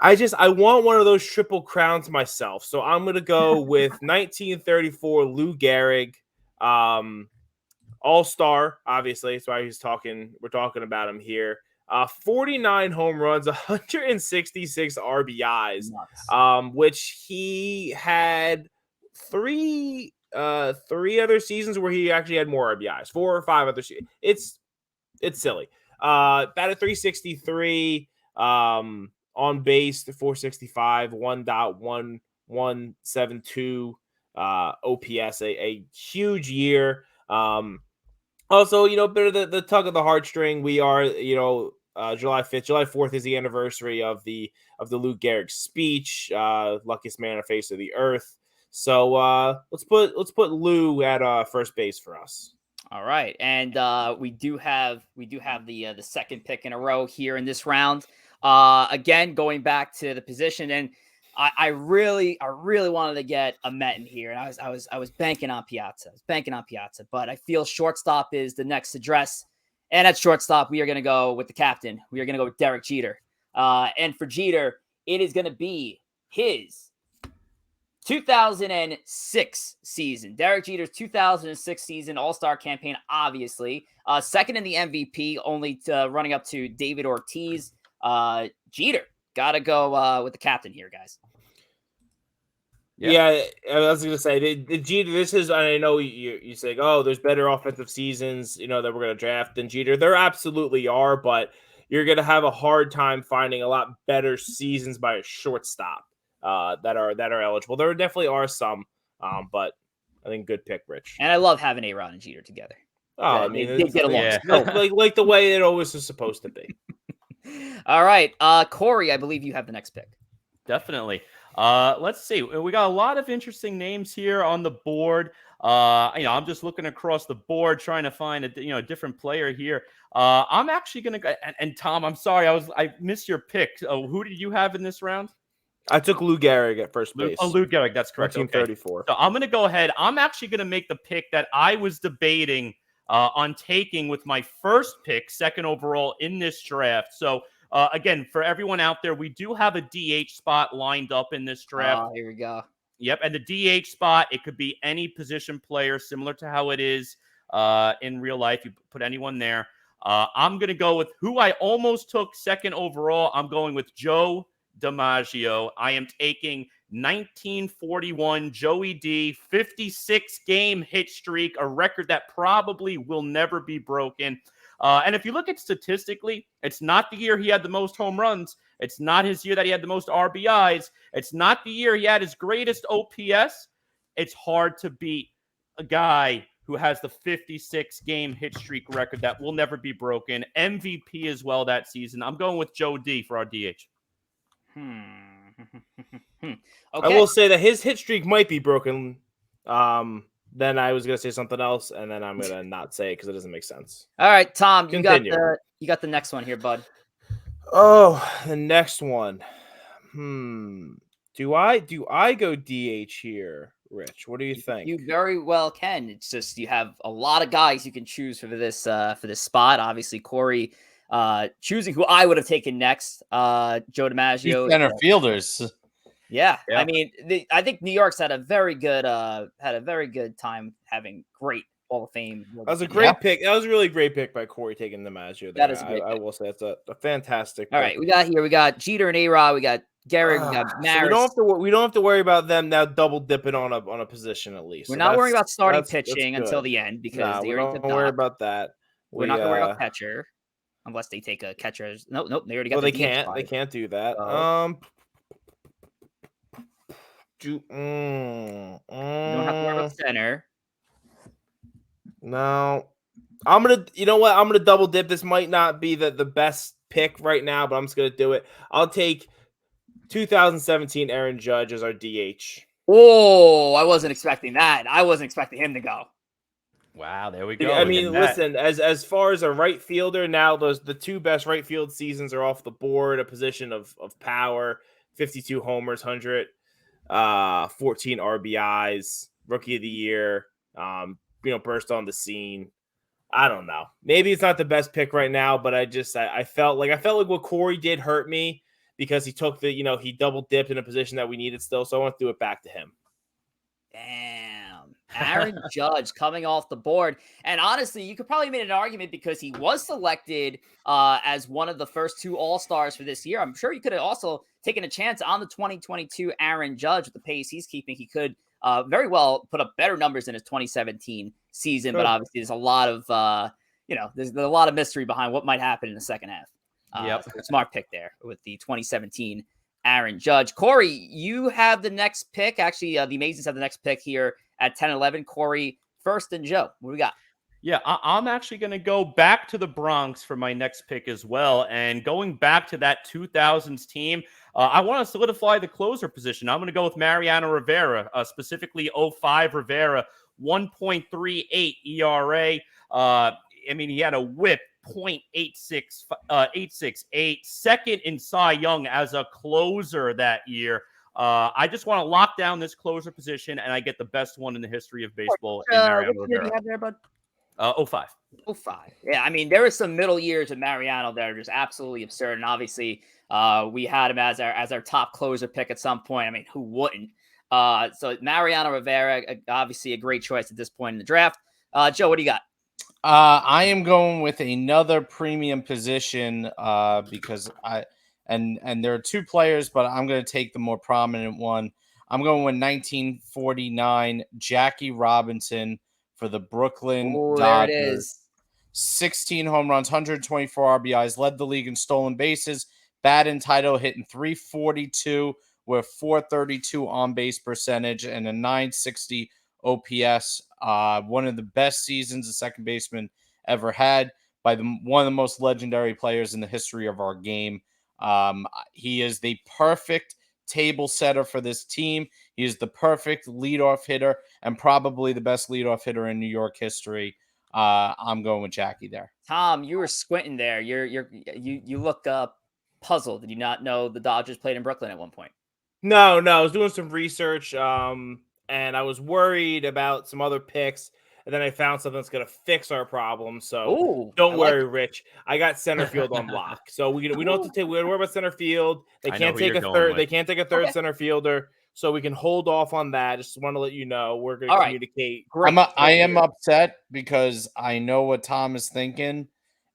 I want one of those triple crowns myself. So I'm going to go with 1934 Lou Gehrig, all-star, obviously. That's why we're talking about him here. 49 home runs, 166 RBIs, which he had three other seasons where he actually had more RBIs, 4 or 5 other seasons. It's silly. Batted 363, on base to 465, 1.1172 OPS, a huge year. Also, bit of the tug of the heartstring. We are, July 5th, July 4th is the anniversary of the Lou Gehrig speech, luckiest man on the face of the earth. So let's put Lou at first base for us. All right, and we do have the second pick in a row here in this round. Again, going back to the position, and I really wanted to get a Met in here, and I was banking on Piazza. But I feel shortstop is the next address, and at shortstop we are going to go with the captain. We are going to go with Derek Jeter, and for Jeter, it is going to be his 2006 season. Derek Jeter's 2006 season, All-Star campaign, obviously. Second in the MVP, only running up to David Ortiz. Jeter, gotta go with the captain here, guys. Yeah, I was going to say, the Jeter, this is, I know you say, there's better offensive seasons, that we're going to draft than Jeter. There absolutely are, but you're going to have a hard time finding a lot better seasons by a shortstop. That are eligible. There definitely are some, but I think good pick, Rich. And I love having A-Rod and Jeter together. Oh, they get along. Yeah. like the way it always is supposed to be. All right, Corey, I believe you have the next pick. Definitely. Let's see. We got a lot of interesting names here on the board. I'm just looking across the board trying to find a different player here. I'm actually gonna go. And Tom, I'm sorry, I missed your pick. Who did you have in this round? I took Lou Gehrig at first base. Lou Gehrig, that's correct. 1934. Okay. So I'm going to go ahead. I'm actually going to make the pick that I was debating on taking with my first pick, second overall in this draft. So Again, for everyone out there, we do have a DH spot lined up in this draft. Here we go. Yep, and the DH spot, it could be any position player, similar to how it is in real life. You put anyone there. I'm going to go with who I almost took second overall. I'm going with Joe DiMaggio. I am taking 1941 Joey D, 56-game hit streak, a record that probably will never be broken. And if you look at statistically, it's not the year he had the most home runs. It's not his year that he had the most RBIs. It's not the year he had his greatest OPS. It's hard to beat a guy who has the 56-game hit streak record that will never be broken. MVP as well that season. I'm going with Joe D for our DH. Okay. I will say that his hit streak might be broken. Then I was gonna say something else, and then I'm gonna not say it because it doesn't make sense. All right, Tom, you Continue. got the next one here, bud. Oh, the next one. Do I go DH here, Rich? What do you think? You very well can. It's just you have a lot of guys you can choose for this spot. Obviously, Corey choosing who I would have taken next. Joe DiMaggio, Center fielders. Yeah. I mean, I think New York's had a very good time having great Hall of Fame. That was a great pick. That was a really great pick by Corey taking DiMaggio. That is a great I will say that's a fantastic pick. All right, we got Jeter and A-Rod, we got Garrett, we got Maris. So we don't have to worry about them now double dipping on a position at least. We're not worrying about starting pitching until the end because we don't worry about that. We're not going to worry about catcher unless they take a catcher. Nope. They already got. Well, they can't do that. You don't have to worry about center. No, I'm gonna double dip. This might not be the best pick right now, but I'm just gonna do it. I'll take 2017 Aaron Judge as our DH. Oh, I wasn't expecting that. I wasn't expecting him to go. Wow, there we go. I mean, listen, as far as a right fielder, now the two best right field seasons are off the board. A position of power, 52 homers, 14 RBIs, rookie of the year. Burst on the scene. I don't know. Maybe it's not the best pick right now, but I felt like what Corey did hurt me because he took he double dipped in a position that we needed still. So I want to do it back to him. Damn. Aaron Judge coming off the board. And honestly, you could probably make an argument because he was selected as one of the first two All-Stars for this year. I'm sure you could have also taken a chance on the 2022 Aaron Judge with the pace he's keeping. He could very well put up better numbers in his 2017 season, but obviously there's a lot of there's a lot of mystery behind what might happen in the second half. So smart pick there with the 2017 Aaron Judge. Corey, you have the next pick. Actually, the Amazins have the next pick here at 10-11. Corey first and Joe. What do we got? Yeah, I'm actually going to go back to the Bronx for my next pick as well. And going back to that 2000s team, I want to solidify the closer position. I'm going to go with Mariano Rivera, specifically 05 Rivera, 1.38 ERA. I mean, he had a whip, 0.868, second in Cy Young as a closer that year. I just want to lock down this closer position, and I get the best one in the history of baseball in Mariano Rivera. Do you have there, bud? 05. 05. Yeah, I mean, there were some middle years of Mariano that are just absolutely absurd. And obviously, we had him as our top closer pick at some point. I mean, who wouldn't? So Mariano Rivera, obviously a great choice at this point in the draft. Joe, what do you got? I am going with another premium position because and there are two players, but I'm going to take the more prominent one. I'm going with 1949 Jackie Robinson for the Brooklyn Dodgers. There it is. 16 home runs, 124 RBIs, led the league in stolen bases, batting title, hitting 342 with 432 on base percentage and a 960 OPS. One of the best seasons a second baseman ever had by one of the most legendary players in the history of our game. He is the perfect table setter for this team. He is the perfect leadoff hitter and probably the best leadoff hitter in New York history. I'm going with Jackie there. Tom, you were squinting there. You look puzzled. Did you not know the Dodgers played in Brooklyn at one point? No. I was doing some research, and I was worried about some other picks. and then I found something that's going to fix our problem. So Ooh, don't I like worry, Rich. I got center field on lock. So we don't have to take. We don't worry about center field. They I know can't who take you're a going third. with. They can't take a third Okay. center fielder. So we can hold off on that. Just want to let you know we're going All to right. communicate. Great. I am upset because I know what Tom is thinking,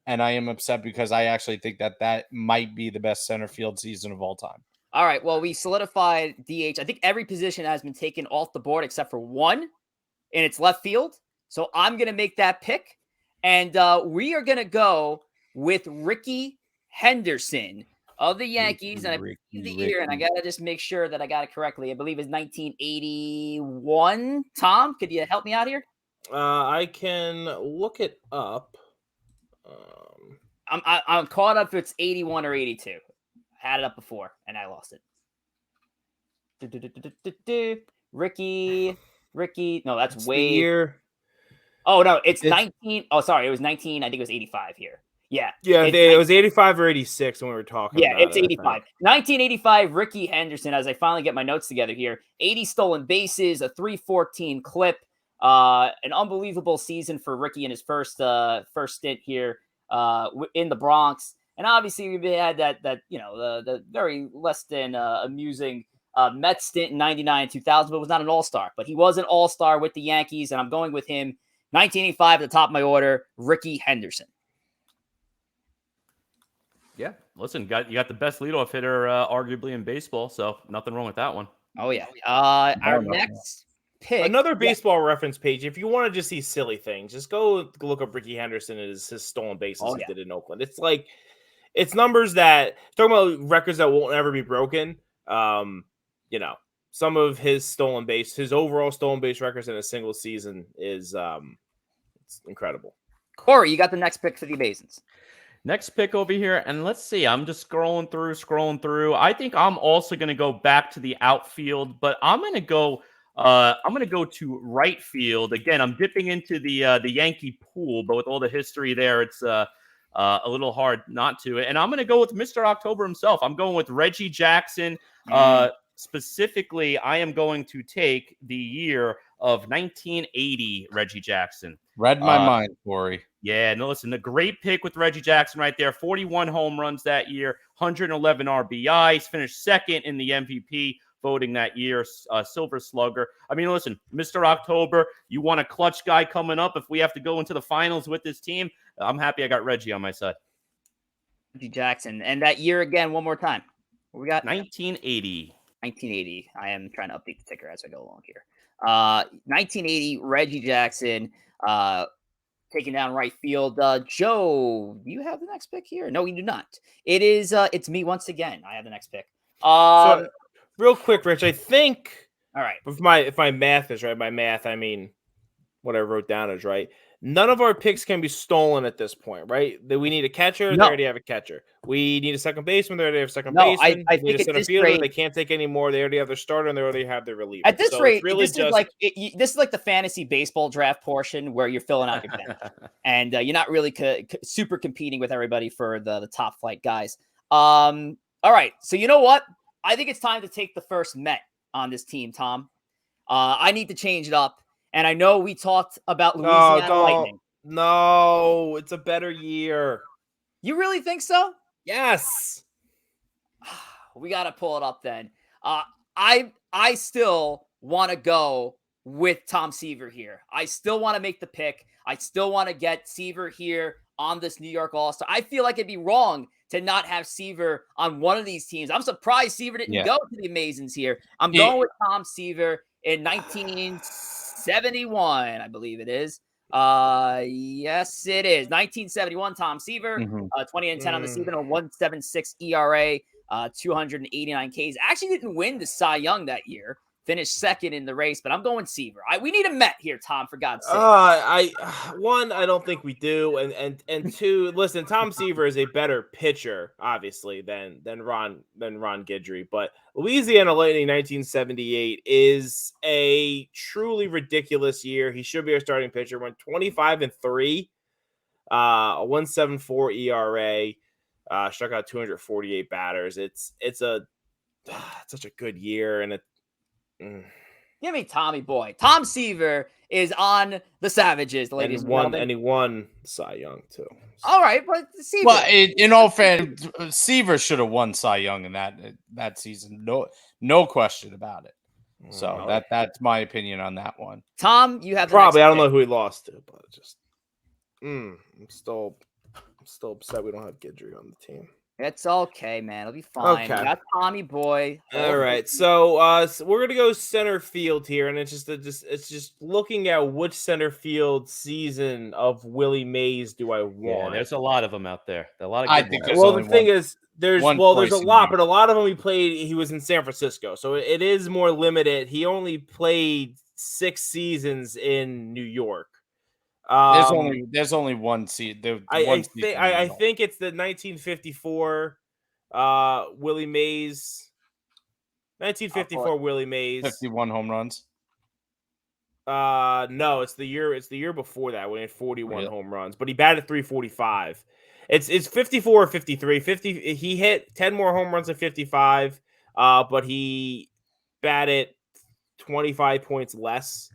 and I am upset because I actually think that might be the best center field season of all time. All right. Well, we solidified DH. I think every position has been taken off the board except for one, and it's left field. So I'm going to make that pick. And we are going to go with Ricky Henderson of the Yankees. And I believe the year, and I got to just make sure that I got it correctly. I believe it's 1981. Tom, could you help me out here? I can look it up. I'm caught up if it's 81 or 82. I had it up before, and I lost it. Ricky. No, that's It's way. the year. Oh, no, it's 19. Oh, sorry. It was 19. I think it was 85 here. Yeah. It was 85 or 86 when we were talking about it's 85. 1985, Ricky Henderson, as I finally get my notes together here. 80 stolen bases, a 314 clip, an unbelievable season for Ricky in his first stint here in the Bronx. And obviously we had that the very less than amusing Mets stint in 99 2000, but was not an all-star. But he was an all-star with the Yankees, and I'm going with him. 1985 at the top of my order, Ricky Henderson. Yeah, listen, you got the best leadoff hitter arguably in baseball, so nothing wrong with that one. Oh, yeah. Our next pick. Another baseball reference page. If you want to just see silly things, just go look up Ricky Henderson and his stolen bases he did in Oakland. It's like, it's numbers that, talking about records that won't ever be broken. Some of his overall stolen base records in a single season is it's incredible. Corey, you got the next pick for the Amazins. Next pick over here, and let's see. I'm just scrolling through. I think I'm also going to go back to the outfield, but I'm going to go. I'm going to go to right field again. I'm dipping into the Yankee pool, but with all the history there, it's a little hard not to. And I'm going to go with Mr. October himself. I'm going with Reggie Jackson. Specifically, I am going to take the year of 1980 Reggie Jackson. Read my mind, Corey. Yeah, no, listen, a great pick with Reggie Jackson right there. 41 home runs that year, 111 RBIs, finished second in the MVP voting that year, Silver Slugger. I mean, listen, Mr. October, you want a clutch guy coming up if we have to go into the finals with this team? I'm happy I got Reggie on my side. Reggie Jackson. And that year again, one more time. What we got? 1980. 1980. I am trying to update the ticker as I go along here. 1980, Reggie Jackson, taking down right field. Joe, do you have the next pick here? No, you do not. It is. It's me once again. I have the next pick. So, real quick, Rich. I think. All right. If my math is right, by math I mean what I wrote down is right. None of our picks can be stolen at this point, right? We need a catcher. No. They already have a catcher. We need a second baseman. They already have a second No, baseman. I We need think a at center this fielder. rate- They can't take any more. They already have their starter and they already have their reliever. At this So rate, it's really this is like the fantasy baseball draft portion where you're filling out your bench, and you're not really super competing with everybody for the top flight guys. All right, so you know what? I think it's time to take the first Met on this team, Tom. I need to change it up, and I know we talked about Louisiana Lightning. No, it's a better year. You really think so? Yes. We got to pull it up then. I still want to go with Tom Seaver here. I still want to make the pick. I still want to get Seaver here on this New York All-Star. I feel like it'd be wrong to not have Seaver on one of these teams. I'm surprised Seaver didn't go to the Amazins here. I'm going with Tom Seaver in 1971, I believe it is. Yes, it is. 1971, Tom Seaver, 20 and 10 on the season, a 1.76 ERA, 289 Ks. Actually didn't win the Cy Young that year. Finished second in the race, but I'm going Seaver. We need a Met here, Tom, for God's sake. I don't think we do, and two, listen, Tom Seaver is a better pitcher, obviously, than Ron Guidry, but Louisiana Lightning 1978 is a truly ridiculous year. He should be our starting pitcher. Went 25-3, a 1.74 ERA, struck out 248 batters. It's such a good year, and Give me Tommy Boy. Tom Seaver is on the Savages, ladies and gentlemen. And he won Cy Young too. All right, but Seaver. Well, in all fairness, Seaver should have won Cy Young in that season. No question about it. So that's my opinion on that one. Tom, you have probably. I don't pick. know who he lost to, but just I'm still upset we don't have Guidry on the team. It's okay, man. It'll be fine. Okay. We got Tommy Boy. All right, so we're gonna go center field here, and it's just looking at which center field season of Willie Mays do I want? Yeah, there's a lot of them out there. A lot of I good think ones. there's the thing is, there's a lot, but a lot of them he was in San Francisco, so it is more limited. He only played 6 seasons in New York. There's only one seed. I think it's the 1954 Willie Mays. 1954 Willie Mays. 51 home runs. No, it's the year before that when he had 41 home runs, but he batted 345. It's 54 or 53. 50 he hit 10 more home runs than 55, but he batted 25 points less.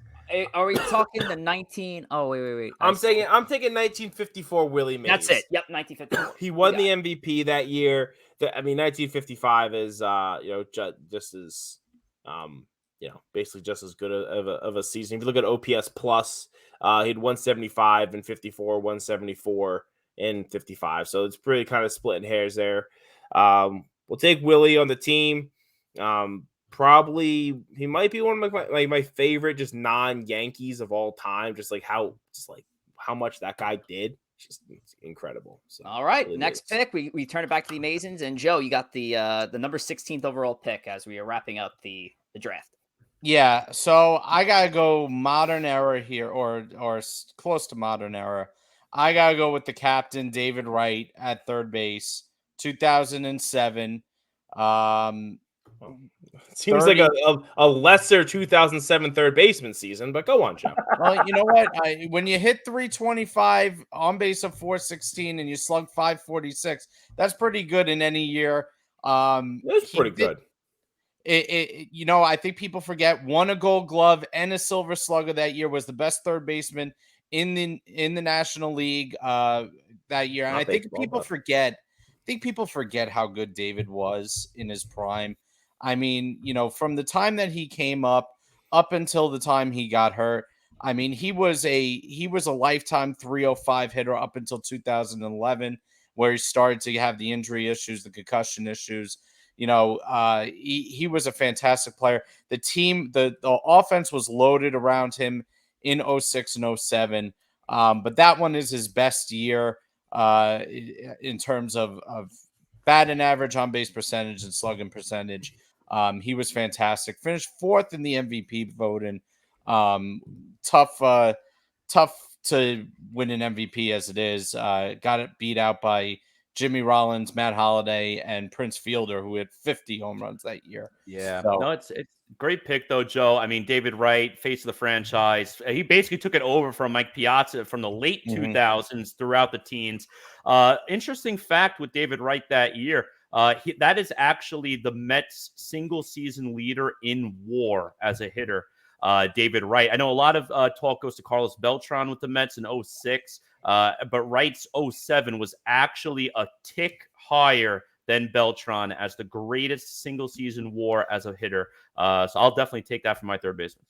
Are we talking the 19? Oh, wait. I'm taking 1954 Willie Mays. That's it. Yep, 1954. He won the MVP that year. 1955 is just as basically just as good of a season. If you look at OPS plus, he had 175 in 54, 174 in 55. So it's pretty kind of splitting hairs there. We'll take Willie on the team. Probably he might be one of my favorite just non-Yankees of all time. Just how much that guy did. Just incredible. So, all right, really next pick, we turn it back to the Amazins, and Joe, you got the number 16th overall pick as we are wrapping up the draft. Yeah, so I gotta go modern era here, or close to modern era. I gotta go with the captain David Wright at third base, 2007. Seems 30, like a lesser 2007 third baseman season, but go on, Joe. Well, you know what? When you hit 325 on base of 416 and you slug 546, that's pretty good in any year. That's pretty good. I think people forget won a Gold Glove and a Silver Slugger that year. Was the best third baseman in the National League that year, and I think people forget. I think people forget how good David was in his prime. I mean, from the time that he came up until the time he got hurt, I mean, he was a lifetime 305 hitter up until 2011, where he started to have the injury issues, the concussion issues. He was a fantastic player. The team, the offense was loaded around him in 06 and 07. But that one is his best year in terms of batting average, on base percentage, and slugging percentage. He was fantastic. Finished 4th in the MVP voting. Tough to win an MVP as it is. Got it beat out by Jimmy Rollins, Matt Holliday, and Prince Fielder, who had 50 home runs that year. Yeah, no, it's great pick though, Joe. I mean, David Wright, face of the franchise. He basically took it over from Mike Piazza from the late 2000s throughout the teens. Interesting fact with David Wright that year. That is actually the Mets single season leader in WAR as a hitter. David Wright. I know a lot of talk goes to Carlos Beltran with the Mets in 06, but Wright's 07 was actually a tick higher than Beltran as the greatest single season WAR as a hitter. So I'll definitely take that for my third baseman.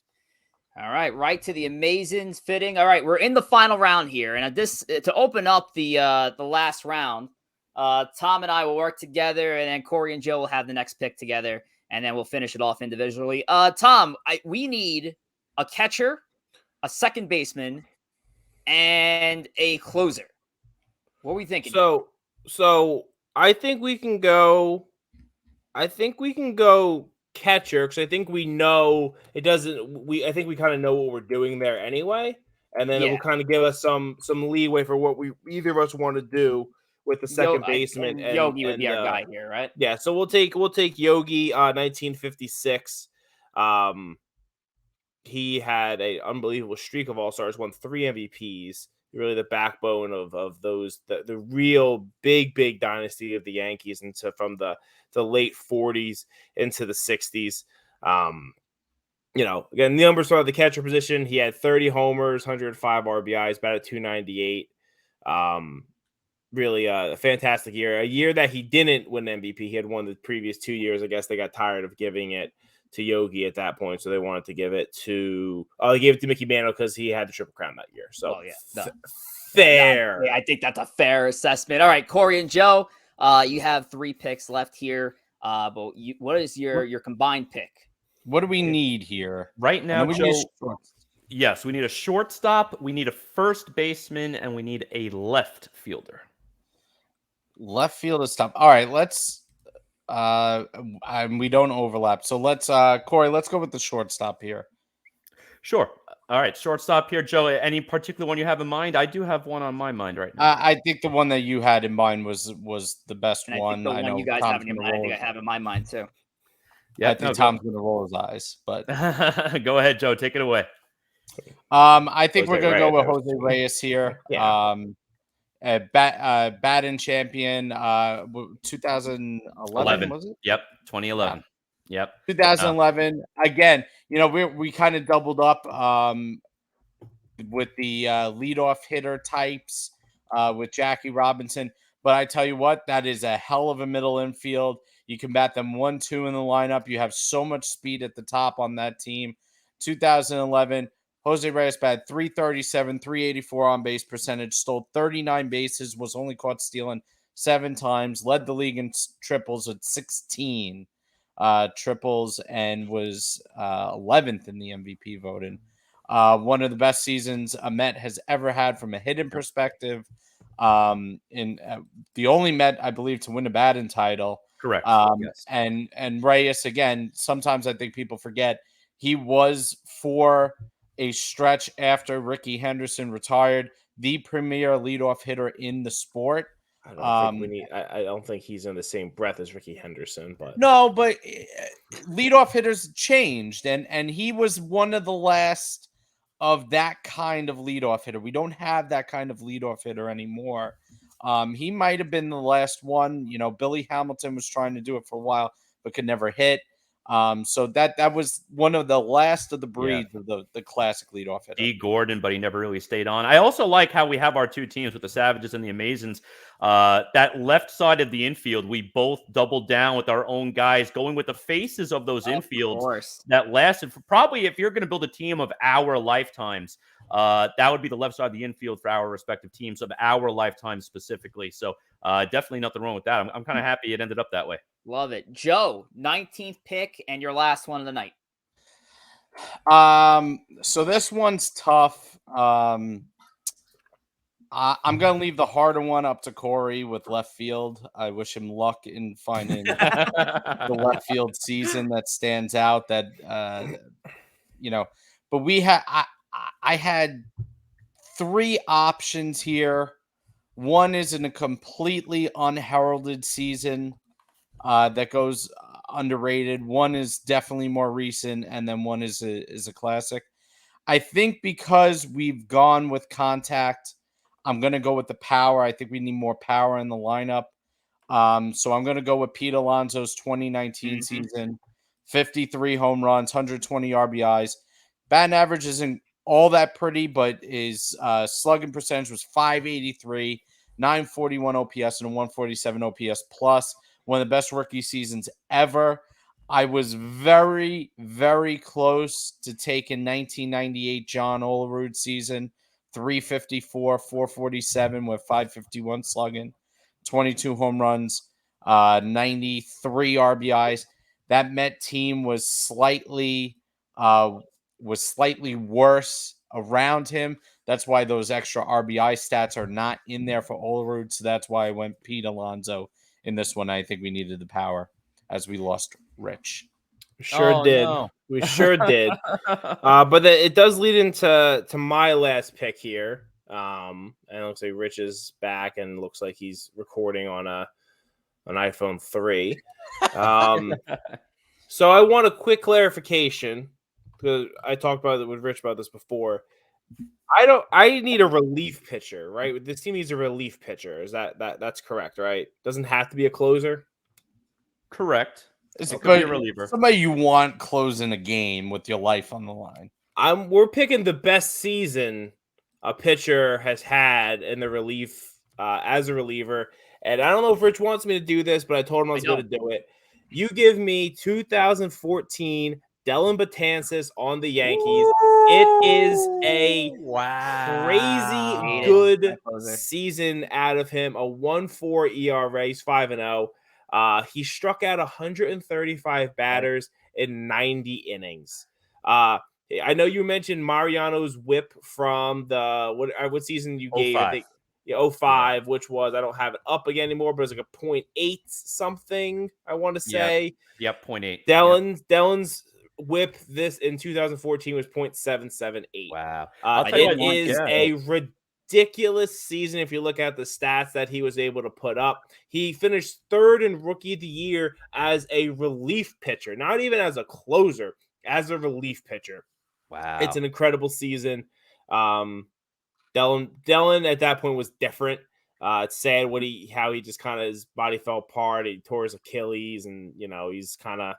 All right, right to the Amazins fitting. All right, we're in the final round here, and to open up the last round, Tom and I will work together, and then Corey and Joe will have the next pick together, and then we'll finish it off individually. Tom, we need a catcher, a second baseman, and a closer. What are we thinking? So I think we can go. Catcher, because I think we know it doesn't. I think we kind of know what we're doing there anyway, and then it will kind of give us some leeway for what we either of us want to do with the second baseman. And Yogi would be our guy here, right? Yeah, so we'll take Yogi, 1956. He had an unbelievable streak of All-Stars, won 3 MVPs. Really the backbone of those the real big dynasty of the Yankees from the late 40s into the 60s. Again, the numbers are the catcher position. He had 30 homers, 105 RBIs, batted 298. Really a fantastic year. A year that he didn't win MVP. He had won the previous 2 years. I guess they got tired of giving it to Yogi at that point, so they wanted to give it to they gave it to Mickey Mantle because he had the Triple Crown that year. So fair. I think that's a fair assessment. All right, Corey and Joe, you have 3 picks left here. But what is your combined pick? What do we need here right now, Joe? Yes, we need a shortstop, we need a first baseman, and we need a left fielder. Left field is tough. All right, let's we don't overlap. So let's Corey, let's go with the shortstop here. Sure. All right, shortstop here, Joe. Any particular one you have in mind? I do have one on my mind right now. I think the one that you had in mind was the best and one. I think the one you guys have in your mind, I think I have in my mind too. Yeah, I think Tom's going to roll his eyes, but go ahead, Joe. Take it away. I think we're going to go with Jose Reyes here. Yeah. Batting champion, 2011 was it? Yep, 2011. Yep, 2011. Again, we kind of doubled up with the leadoff hitter types with Jackie Robinson. But I tell you what, that is a hell of a middle infield. You can bat them 1-2 in the lineup. You have so much speed at the top on that team. 2011. Jose Reyes batted 337, 384 on base percentage, stole 39 bases, was only caught stealing 7 times, led the league in triples at 16 triples, and was 11th in the MVP voting. One of the best seasons a Met has ever had from a hitting perspective. The only Met, I believe, to win a batting title. Correct. Yes. And Reyes, again, sometimes I think people forget he was for a stretch after Ricky Henderson retired, the premier leadoff hitter in the sport. I don't think he's in the same breath as Ricky Henderson, but leadoff hitters changed, and he was one of the last of that kind of leadoff hitter. We don't have that kind of leadoff hitter anymore. He might have been the last one. Billy Hamilton was trying to do it for a while, but could never hit. So that was one of the last of the breed of the classic leadoff hitter. D. Gordon, but he never really stayed on. I also like how we have our 2 teams with the Savages and the Amazins. That left side of the infield, we both doubled down with our own guys, going with the faces of those infields that lasted for probably, if you're going to build a team of our lifetimes, that would be the left side of the infield for our respective teams of our lifetime specifically. So definitely nothing wrong with that. I'm kind of happy it ended up that way. Love it. Joe, 19th pick and your last one of the night. So this one's tough. I'm going to leave the harder one up to Corey with left field. I wish him luck in finding the left field season that stands out that, but I had 3 options here. One is in a completely unheralded season that goes underrated. One is definitely more recent, and then one is a classic. I think because we've gone with contact, I'm going to go with the power. I think we need more power in the lineup. So I'm going to go with Pete Alonso's 2019 season, 53 home runs, 120 RBIs. Batting average isn't all that pretty, but his slugging percentage was .583, 941 OPS, and a 147 OPS plus. One of the best rookie seasons ever. I was very, very close to taking 1998 John Olerud season, 354, 447 with 551 slugging, 22 home runs, 93 RBIs. That Met team was slightly worse around him. That's why those extra RBI stats are not in there for Olerud. So that's why I went Pete Alonso in this one. I think we needed the power as we lost Rich. Sure did. No. We sure did. But it does lead into my last pick here. And it looks like Rich is back and looks like he's recording on an iPhone 3. So I want a quick clarification because I talked about it with Rich about this before. I need a relief pitcher, right? This team needs a relief pitcher. Is that's correct, right? Doesn't have to be a closer. Correct. It's It could be a reliever. Somebody you want closing a game with your life on the line. We're picking the best season a pitcher has had in the relief as a reliever. And I don't know if Rich wants me to do this, but I told him I was going to do it. You give me 2014 Dellin Betances on the Yankees. It is a crazy good season out of him. A 1.4 ERA. He's 5-0. He struck out 135 batters in 90 innings. I know you mentioned Mariano's whip from the what season you gave? 05. I think 05, which was, I don't have it up again anymore, but it was like a 0.8 something, I want to say. Yep, 0.8. Dellin's whip this in 2014 was 0.778. Wow. It is a ridiculous season if you look at the stats that he was able to put up. He finished third in Rookie of the Year as a relief pitcher, not even as a closer, as a relief pitcher. Wow. It's an incredible season. Dellin at that point was different. It's sad how he just kind of, his body fell apart. He tore his Achilles, and he's kind of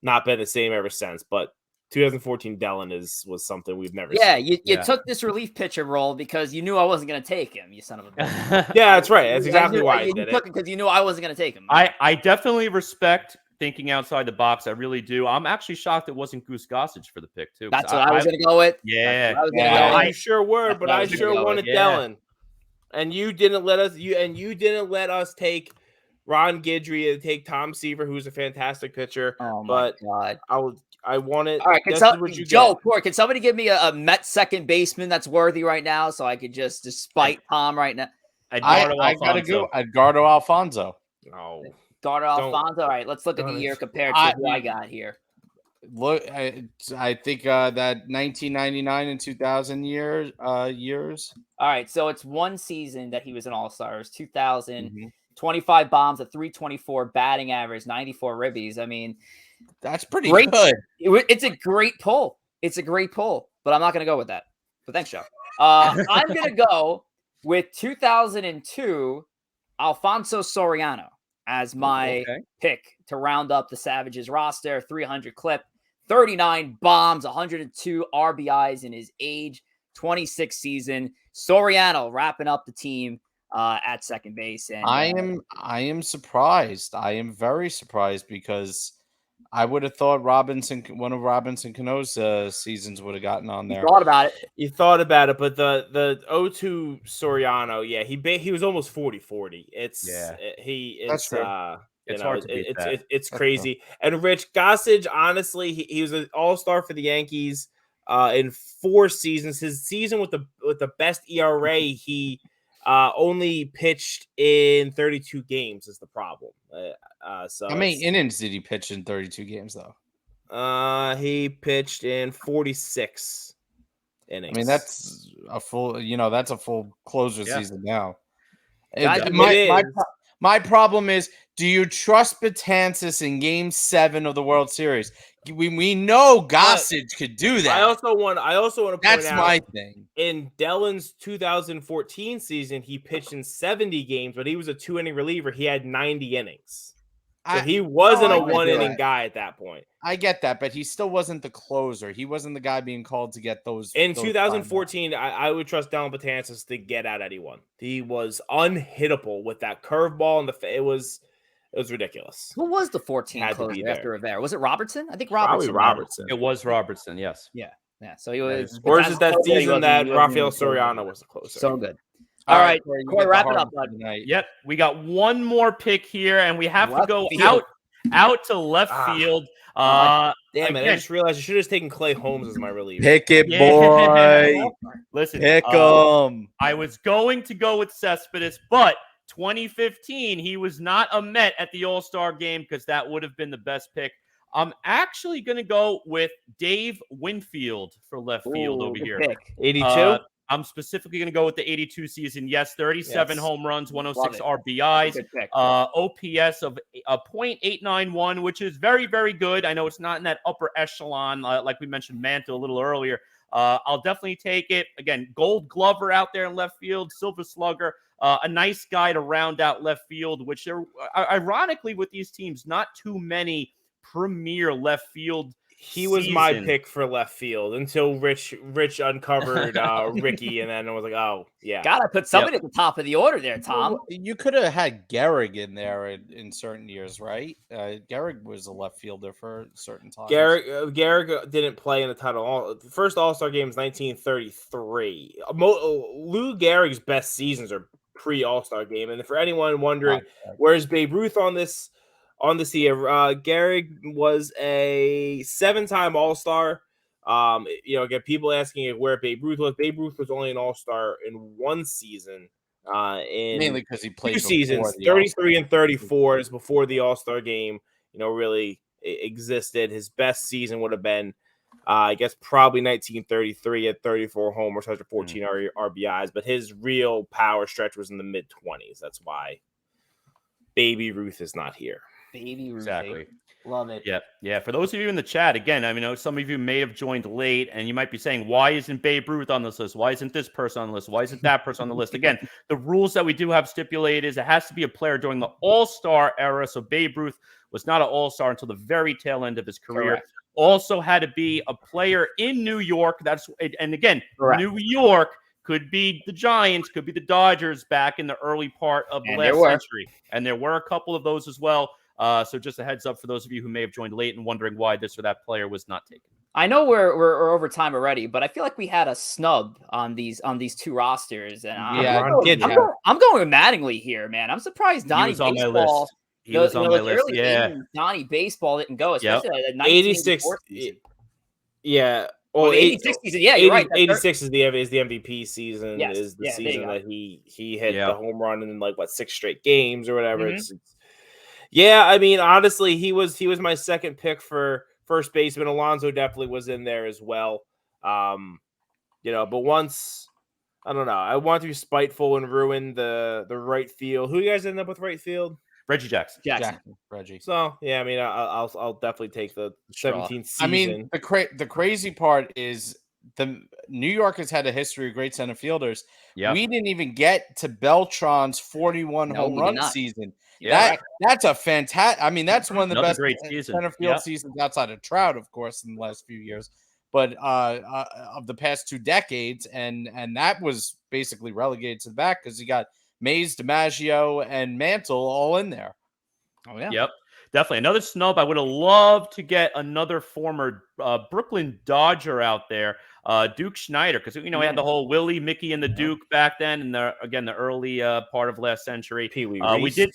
not been the same ever since. But 2014 Dellin was something we've never seen. Yeah, you took this relief pitcher role because you knew I wasn't going to take him, you son of a bitch. Yeah, that's right. That's exactly why I did it. Because you knew I wasn't going to take him. I definitely respect thinking outside the box. I really do. I'm actually shocked it wasn't Goose Gossage for the pick too. That's what I was going to go with. Yeah. You sure were, but I sure wanted Dellin. And you didn't let us take Ron Guidry and take Tom Seaver, who's a fantastic pitcher. Oh my God. I wanted. All right, can somebody give me a Met second baseman that's worthy right now, so I could just spite Tom right now? I gotta go Edgardo Alfonso. No. Edgardo Alfonso. All right, let's look at the year compared to who I got here. Look, I think that 1999 and 2000 years. All right, so it's one season that he was an All-Star. It was 2000, 25 bombs, a 324 batting average, 94 ribbies. I mean, that's pretty good. It's a great pull. But I'm not going to go with that. But thanks, Joe. I'm going to go with 2002 Alfonso Soriano as my pick to round up the Savages roster. 300 clip, 39 bombs, 102 RBIs in his age 26 season. Soriano wrapping up the team at second base. And I am surprised. I am very surprised because I would have thought one of Robinson Cano's seasons would have gotten on there. You thought about it. You thought about it, but the 0-2 Soriano, he was almost 40-40. That's true. It's hard to beat that. It's crazy. And Rich Gossage, honestly, he was an all-star for the Yankees in 4 seasons. His season with the best ERA, he only pitched in 32 games is the problem. So how many innings did he pitch in 32 games though? He pitched in 46 innings. I mean, that's a full closer season now. My problem is, do you trust Betances in Game 7 of the World Series? We know Gossage could do that. I also want to point out, that's my thing. In Dellin's 2014 season, he pitched in 70 games, but he was a 2-inning reliever. He had 90 innings. So he wasn't a 1-inning guy at that point. I get that, but he still wasn't the closer. He wasn't the guy being called to get those. In 2014, I would trust Dellin Betances to get out anyone. He was unhittable with that curveball, and it was ridiculous. Who was the 14 closer after Rivera? Was it Robertson? I think Robertson. Probably Robertson. It was Robertson, yes. Yeah. So he was. Or is it that season that Rafael Soriano was the closer? So good. All right, Corey, wrap it up, bud. Yep, we got one more pick here, and we have to go out to left field. Damn it! I just realized I should have taken Clay Holmes as my reliever. Pick it, boy. Listen, pick him. I was going to go with Cespedes, but 2015 he was not a Met at the All-Star game because that would have been the best pick. I'm actually going to go with Dave Winfield for left field over here. 82. I'm specifically going to go with the 82 season. Yes, 37 home runs, 106 RBIs, OPS of a .891, which is very, very good. I know it's not in that upper echelon, like we mentioned Mantle a little earlier. I'll definitely take it. Again, Gold Glover out there in left field, Silver Slugger, a nice guy to round out left field, which are, ironically with these teams, not too many premier left field. He was my season. pick for left field until Rich uncovered Ricky, and then I was like, oh yeah, Gotta put somebody at the top of the order there, Tom. Well, you could have had Gehrig in there in certain years, right? Gehrig was a left fielder for certain times. Gehrig didn't play in the title. The first All-Star game was 1933. Lou Gehrig's best seasons are pre-All-Star game, and for anyone wondering, where's Babe Ruth on this year? Gehrig was a 7-time All-Star. Again, people asking where Babe Ruth was. Babe Ruth was only an All-Star in one season. Mainly because he played 2 seasons, 33 and 34 is before the All-Star game, really existed. His best season would have been, I guess, probably 1933 at 34 homers, 114 RBIs. But his real power stretch was in the mid-20s. That's why Baby Ruth is not here. Baby Ruth. Exactly. Love it. Yep. Yeah. For those of you in the chat, again, I mean, some of you may have joined late and you might be saying, why isn't Babe Ruth on this list? Why isn't this person on the list? Why isn't that person on the list? Again, the rules that we do have stipulated is it has to be a player during the All-Star era. So Babe Ruth was not an All-Star until the very tail end of his career. Correct. Also had to be a player in New York. And again, Correct. New York could be the Giants, could be the Dodgers back in the early part of the last century. And there were a couple of those as well. So just a heads up for those of you who may have joined late and wondering why this or that player was not taken. I know we're over time already, but I feel like we had a snub on these two rosters, and I'm going with Mattingly here, man. I'm surprised Donnie was on Baseball. my list. He was on my list. Yeah, Donnie Baseball didn't go, especially at 86. Yeah. Well, 86 season. Yeah, you're right. 86 is the MVP season. Yes. Is the season that he hit the home run in 6 straight games or whatever. Mm-hmm. Yeah, I mean, honestly, he was my second pick for first baseman. Alonso definitely was in there as well. But once, I don't know, I want to be spiteful and ruin the right field. Who you guys end up with right field? Reggie Jackson. Reggie. So yeah, I mean, I'll definitely take the 17th season. I mean, the crazy part is the New York has had a history of great center fielders. Yep. We didn't even get to Beltran's 41 home run season. Yeah, that's a fantastic. I mean, that's one of the best center field seasons outside of Trout, of course, in the last few years. But of the past 2 decades, and that was basically relegated to the back because you got Mays, DiMaggio, and Mantle all in there. Oh yeah, yep, definitely another snub. I would have loved to get another former Brooklyn Dodger out there, Duke Schneider, because we had the whole Willie, Mickey, and the Duke back then, and the early part of last century. Pee Wee Reese. We did.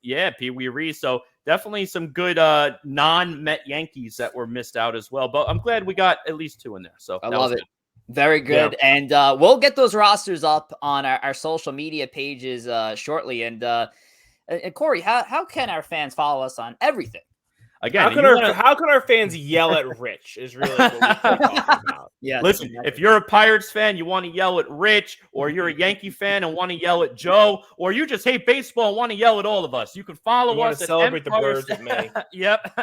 Yeah, Pee Wee Reese. So definitely some good non-Met Yankees that were missed out as well. But I'm glad we got at least 2 in there. So I love it. Very good. Yeah. And we'll get those rosters up on our social media pages shortly. And Corey, how can our fans follow us on everything? Again, how can our fans yell at Rich is really what we're talking about. Yeah, listen, if you're a Pirates fan, you want to yell at Rich, or you're a Yankee fan and want to yell at Joe, or you just hate baseball and want to yell at all of us, you can follow us at celebrate Empire the birds with me. Yep.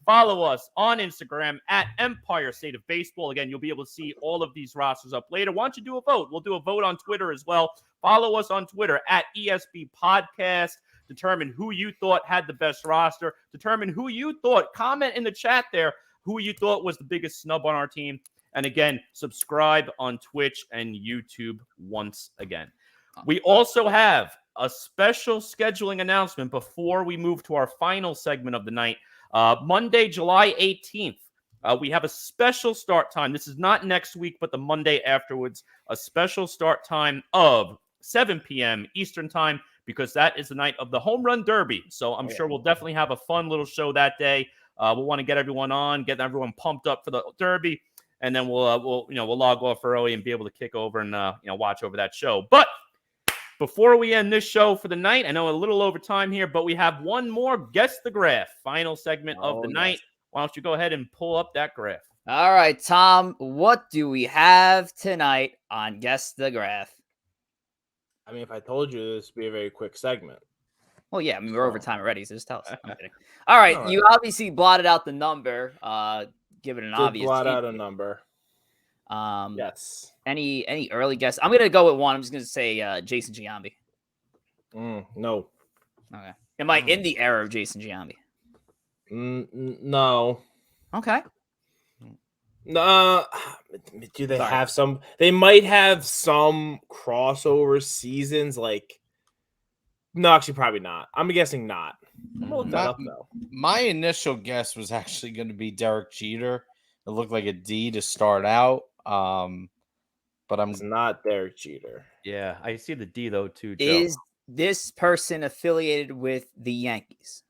Follow us on Instagram at Empire State of Baseball. Again, you'll be able to see all of these rosters up later. Why don't you do a vote? We'll do a vote on Twitter as well. Follow us on Twitter at ESB Podcast. Determine who you thought had the best roster. Determine who you thought. Comment in the chat there who you thought was the biggest snub on our team. And again, subscribe on Twitch and YouTube once again. We also have a special scheduling announcement before we move to our final segment of the night. Monday, July 18th, we have a special start time. This is not next week, but the Monday afterwards. A special start time of 7 p.m. Eastern time, because that is the night of the Home Run Derby. So I'm sure we'll definitely have a fun little show that day. We'll want to get everyone on, get everyone pumped up for the Derby, and then we'll log off early and be able to kick over and watch over that show. But before we end this show for the night, I know a little over time here, but we have one more Guess the Graph, final segment of the night. Why don't you go ahead and pull up that graph? All right, Tom, what do we have tonight on Guess the Graph? I mean, if I told you, this would be a very quick segment. Well, yeah, I mean, we're over time already, so just tell us. I'm kidding. All right, you obviously blotted out the number. Give it an obvious. Blot out a number. Yes. Any early guess? I'm gonna go with one. I'm just gonna say Jason Giambi. No. Okay. Am I in the era of Jason Giambi? No. Okay. No. Do they have some? They might have some crossover seasons. Like, no, actually, probably not. I'm guessing not. I'm gonna look that up though. My initial guess was actually going to be Derek Jeter. It looked like a D to start out. But It's not Derek Jeter. Yeah, I see the D though too, Joe. Is this person affiliated with the Yankees?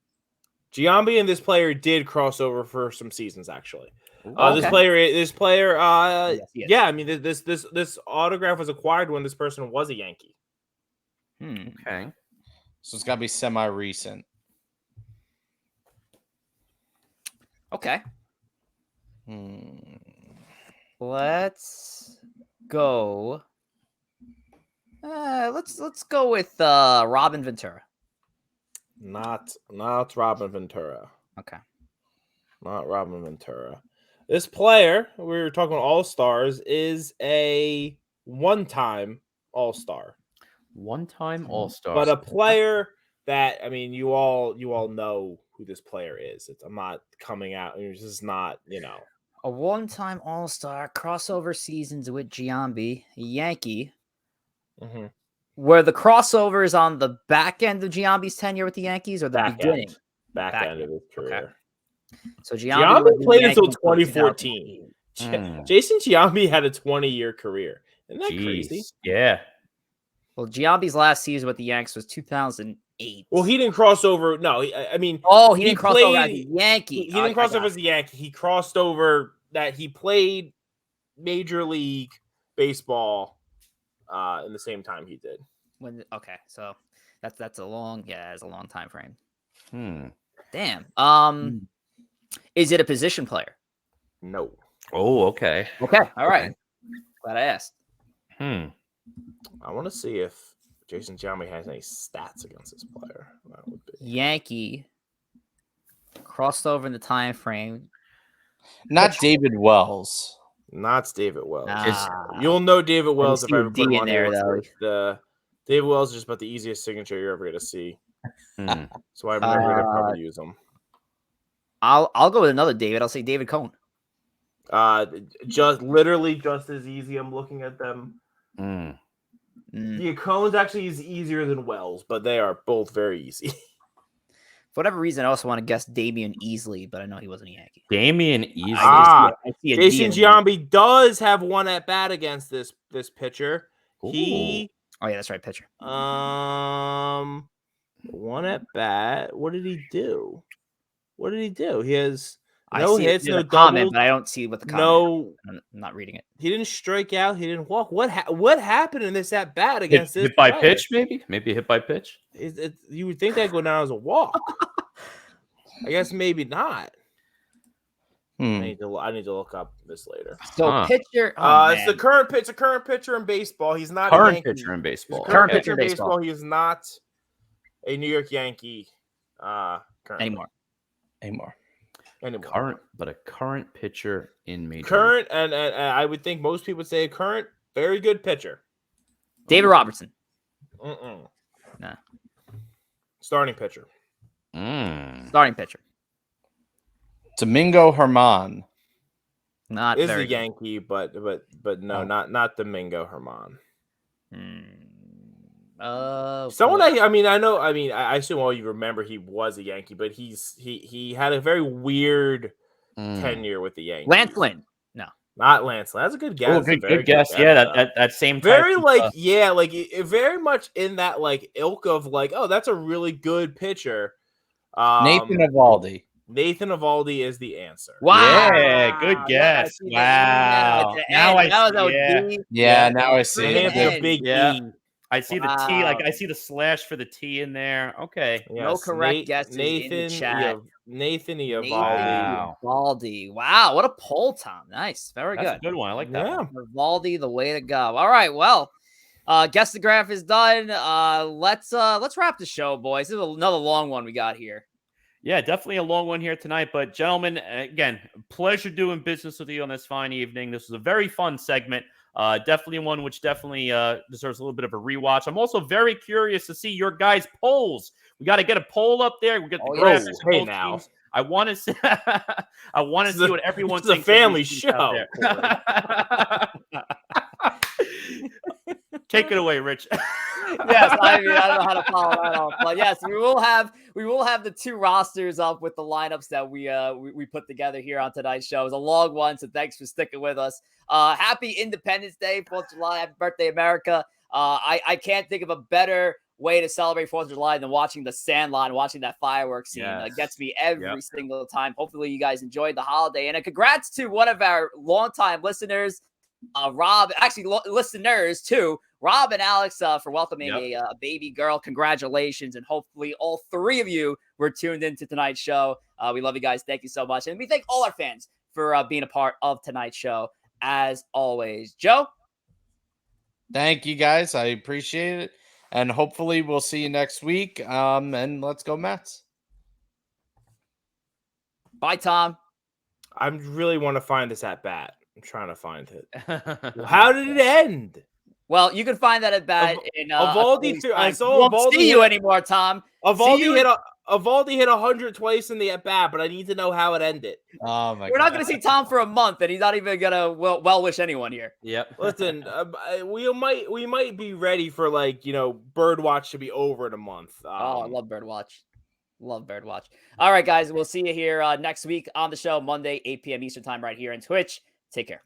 Giambi and this player did cross over for some seasons, actually. Okay. This player, Yes. yeah. I mean, this autograph was acquired when this person was a Yankee. Okay. So it's got to be semi-recent. Okay. Let's go. Let's go with Robin Ventura. Not Robin Ventura. Okay. Not Robin Ventura. This player, we were talking about All-Stars, is a one-time All-Star. One-time All-Star. But a player that, I mean, you all know who this player is. I'm not coming out. It's just not, A one-time All-Star, crossover seasons with Giambi, a Yankee. Mm-hmm. Were the crossovers on the back end of Giambi's tenure with the Yankees or the beginning? Back end of his career. Okay. So Giambi played until 2014. Jason Giambi had a 20-year career. Isn't that crazy? Yeah. Well, Giambi's last season with the Yanks was 2008. Well, he didn't cross over. No, I mean, he didn't cross over as a Yankee. He didn't cross over as a Yankee. He crossed over that he played Major League Baseball in the same time he did. So that's a long time frame. Damn. Is it a position player? No. Oh, okay. Okay. All right. Glad I asked. I want to see if Jason Giambi has any stats against this player. That would be Yankee crossed over in the time frame. Not David Wells. Not David Wells. You'll know David Wells if I ever put him on there. Though. David Wells is just about the easiest signature you're ever going to see. So I'm never going to probably use him. I'll go with another David. I'll say David Cohn. Just as easy. I'm looking at them. The Cohn's actually is easier than Wells, but they are both very easy. For whatever reason, I also want to guess Damian Easley, but I know he wasn't a Yankee. Damian Easley. Jason Giambi does have one at bat against this pitcher. Ooh. Yeah, that's right, pitcher. One at bat. What did he do? He has no hits, no comment, but I don't see what the comment. No, I'm not reading it. He didn't strike out. He didn't walk. What happened in this at bat against this? Hit by pitch, maybe? Maybe hit by pitch. You would think that'd go down as a walk. I guess maybe not. I need to look up this later. So pitcher. It's the current pitch. A current pitcher in baseball. He's not current a Yankee. pitcher in baseball. Current pitcher in baseball. He is not a New York Yankee anymore. A current pitcher in major. Current, and I would think most people would say a current, very good pitcher. David Robertson. Nah. Starting pitcher. Starting pitcher. Domingo Germán. Not is very a Yankee, but no, not Domingo Germán. Someone I assume all you remember he was a Yankee, but he had a very weird tenure with the Yankees. Lance Lynn. No. Not Lance Lynn. That's a good guess. Oh, good guess. Yeah, that same type very of, very much in that ilk of that's a really good pitcher. Nathan Eovaldi. Nathan Eovaldi is the answer. Wow. Yeah, good guess. Wow. Now I see it. The big E. I see the T. I see the slash for the T in there. Okay. Yes. No correct guesses in the chat. Nathan Eovaldi. Eovaldi. Wow. What a poll, Tom. Nice. Very That's good. A good one. I like that. Yeah. Eovaldi, the way to go. All right. Well, guess the graph is done. Let's wrap the show, boys. This is another long one we got here. Yeah, definitely a long one here tonight. But gentlemen, again, pleasure doing business with you on this fine evening. This was a very fun segment. Definitely one which definitely deserves a little bit of a rewatch. I'm also very curious to see your guys' polls. We got to get a poll up there. We get the graphics. Hey now. I want to see. I want to see what everyone thinks. It's a family show. Take it away, Rich. Yes, I don't know how to follow that up, but yes, we will have the two rosters up with the lineups that we put together here on tonight's show. It was a long one, so thanks for sticking with us. Happy Independence Day, 4th of July, happy birthday, America. I can't think of a better way to celebrate 4th of July than watching the Sandlot and watching that fireworks scene. It gets me every single time. Hopefully you guys enjoyed the holiday, and congrats to one of our longtime listeners, Rob, actually listeners too, Rob and Alex, for welcoming a baby girl. Congratulations. And hopefully all three of you were tuned into tonight's show. We love you guys. Thank you so much. And we thank all our fans for being a part of tonight's show as always. Joe? Thank you guys. I appreciate it. And hopefully we'll see you next week. And let's go Mets. Bye, Tom. I really want to find this at bat. I'm trying to find it. How did it end? Well, you can find that at bat in Evaldi. I saw won't Evaldi see you anymore, Tom. Evaldi hit 100 twice in the at bat, but I need to know how it ended. Oh my! We're not going to see Tom for a month, and he's not even going to well wish anyone here. Yep. Listen, we might be ready for Birdwatch to be over in a month. I love Birdwatch. Love Birdwatch. All right, guys, we'll see you here next week on the show, Monday, 8 p.m. Eastern time, right here on Twitch. Take care.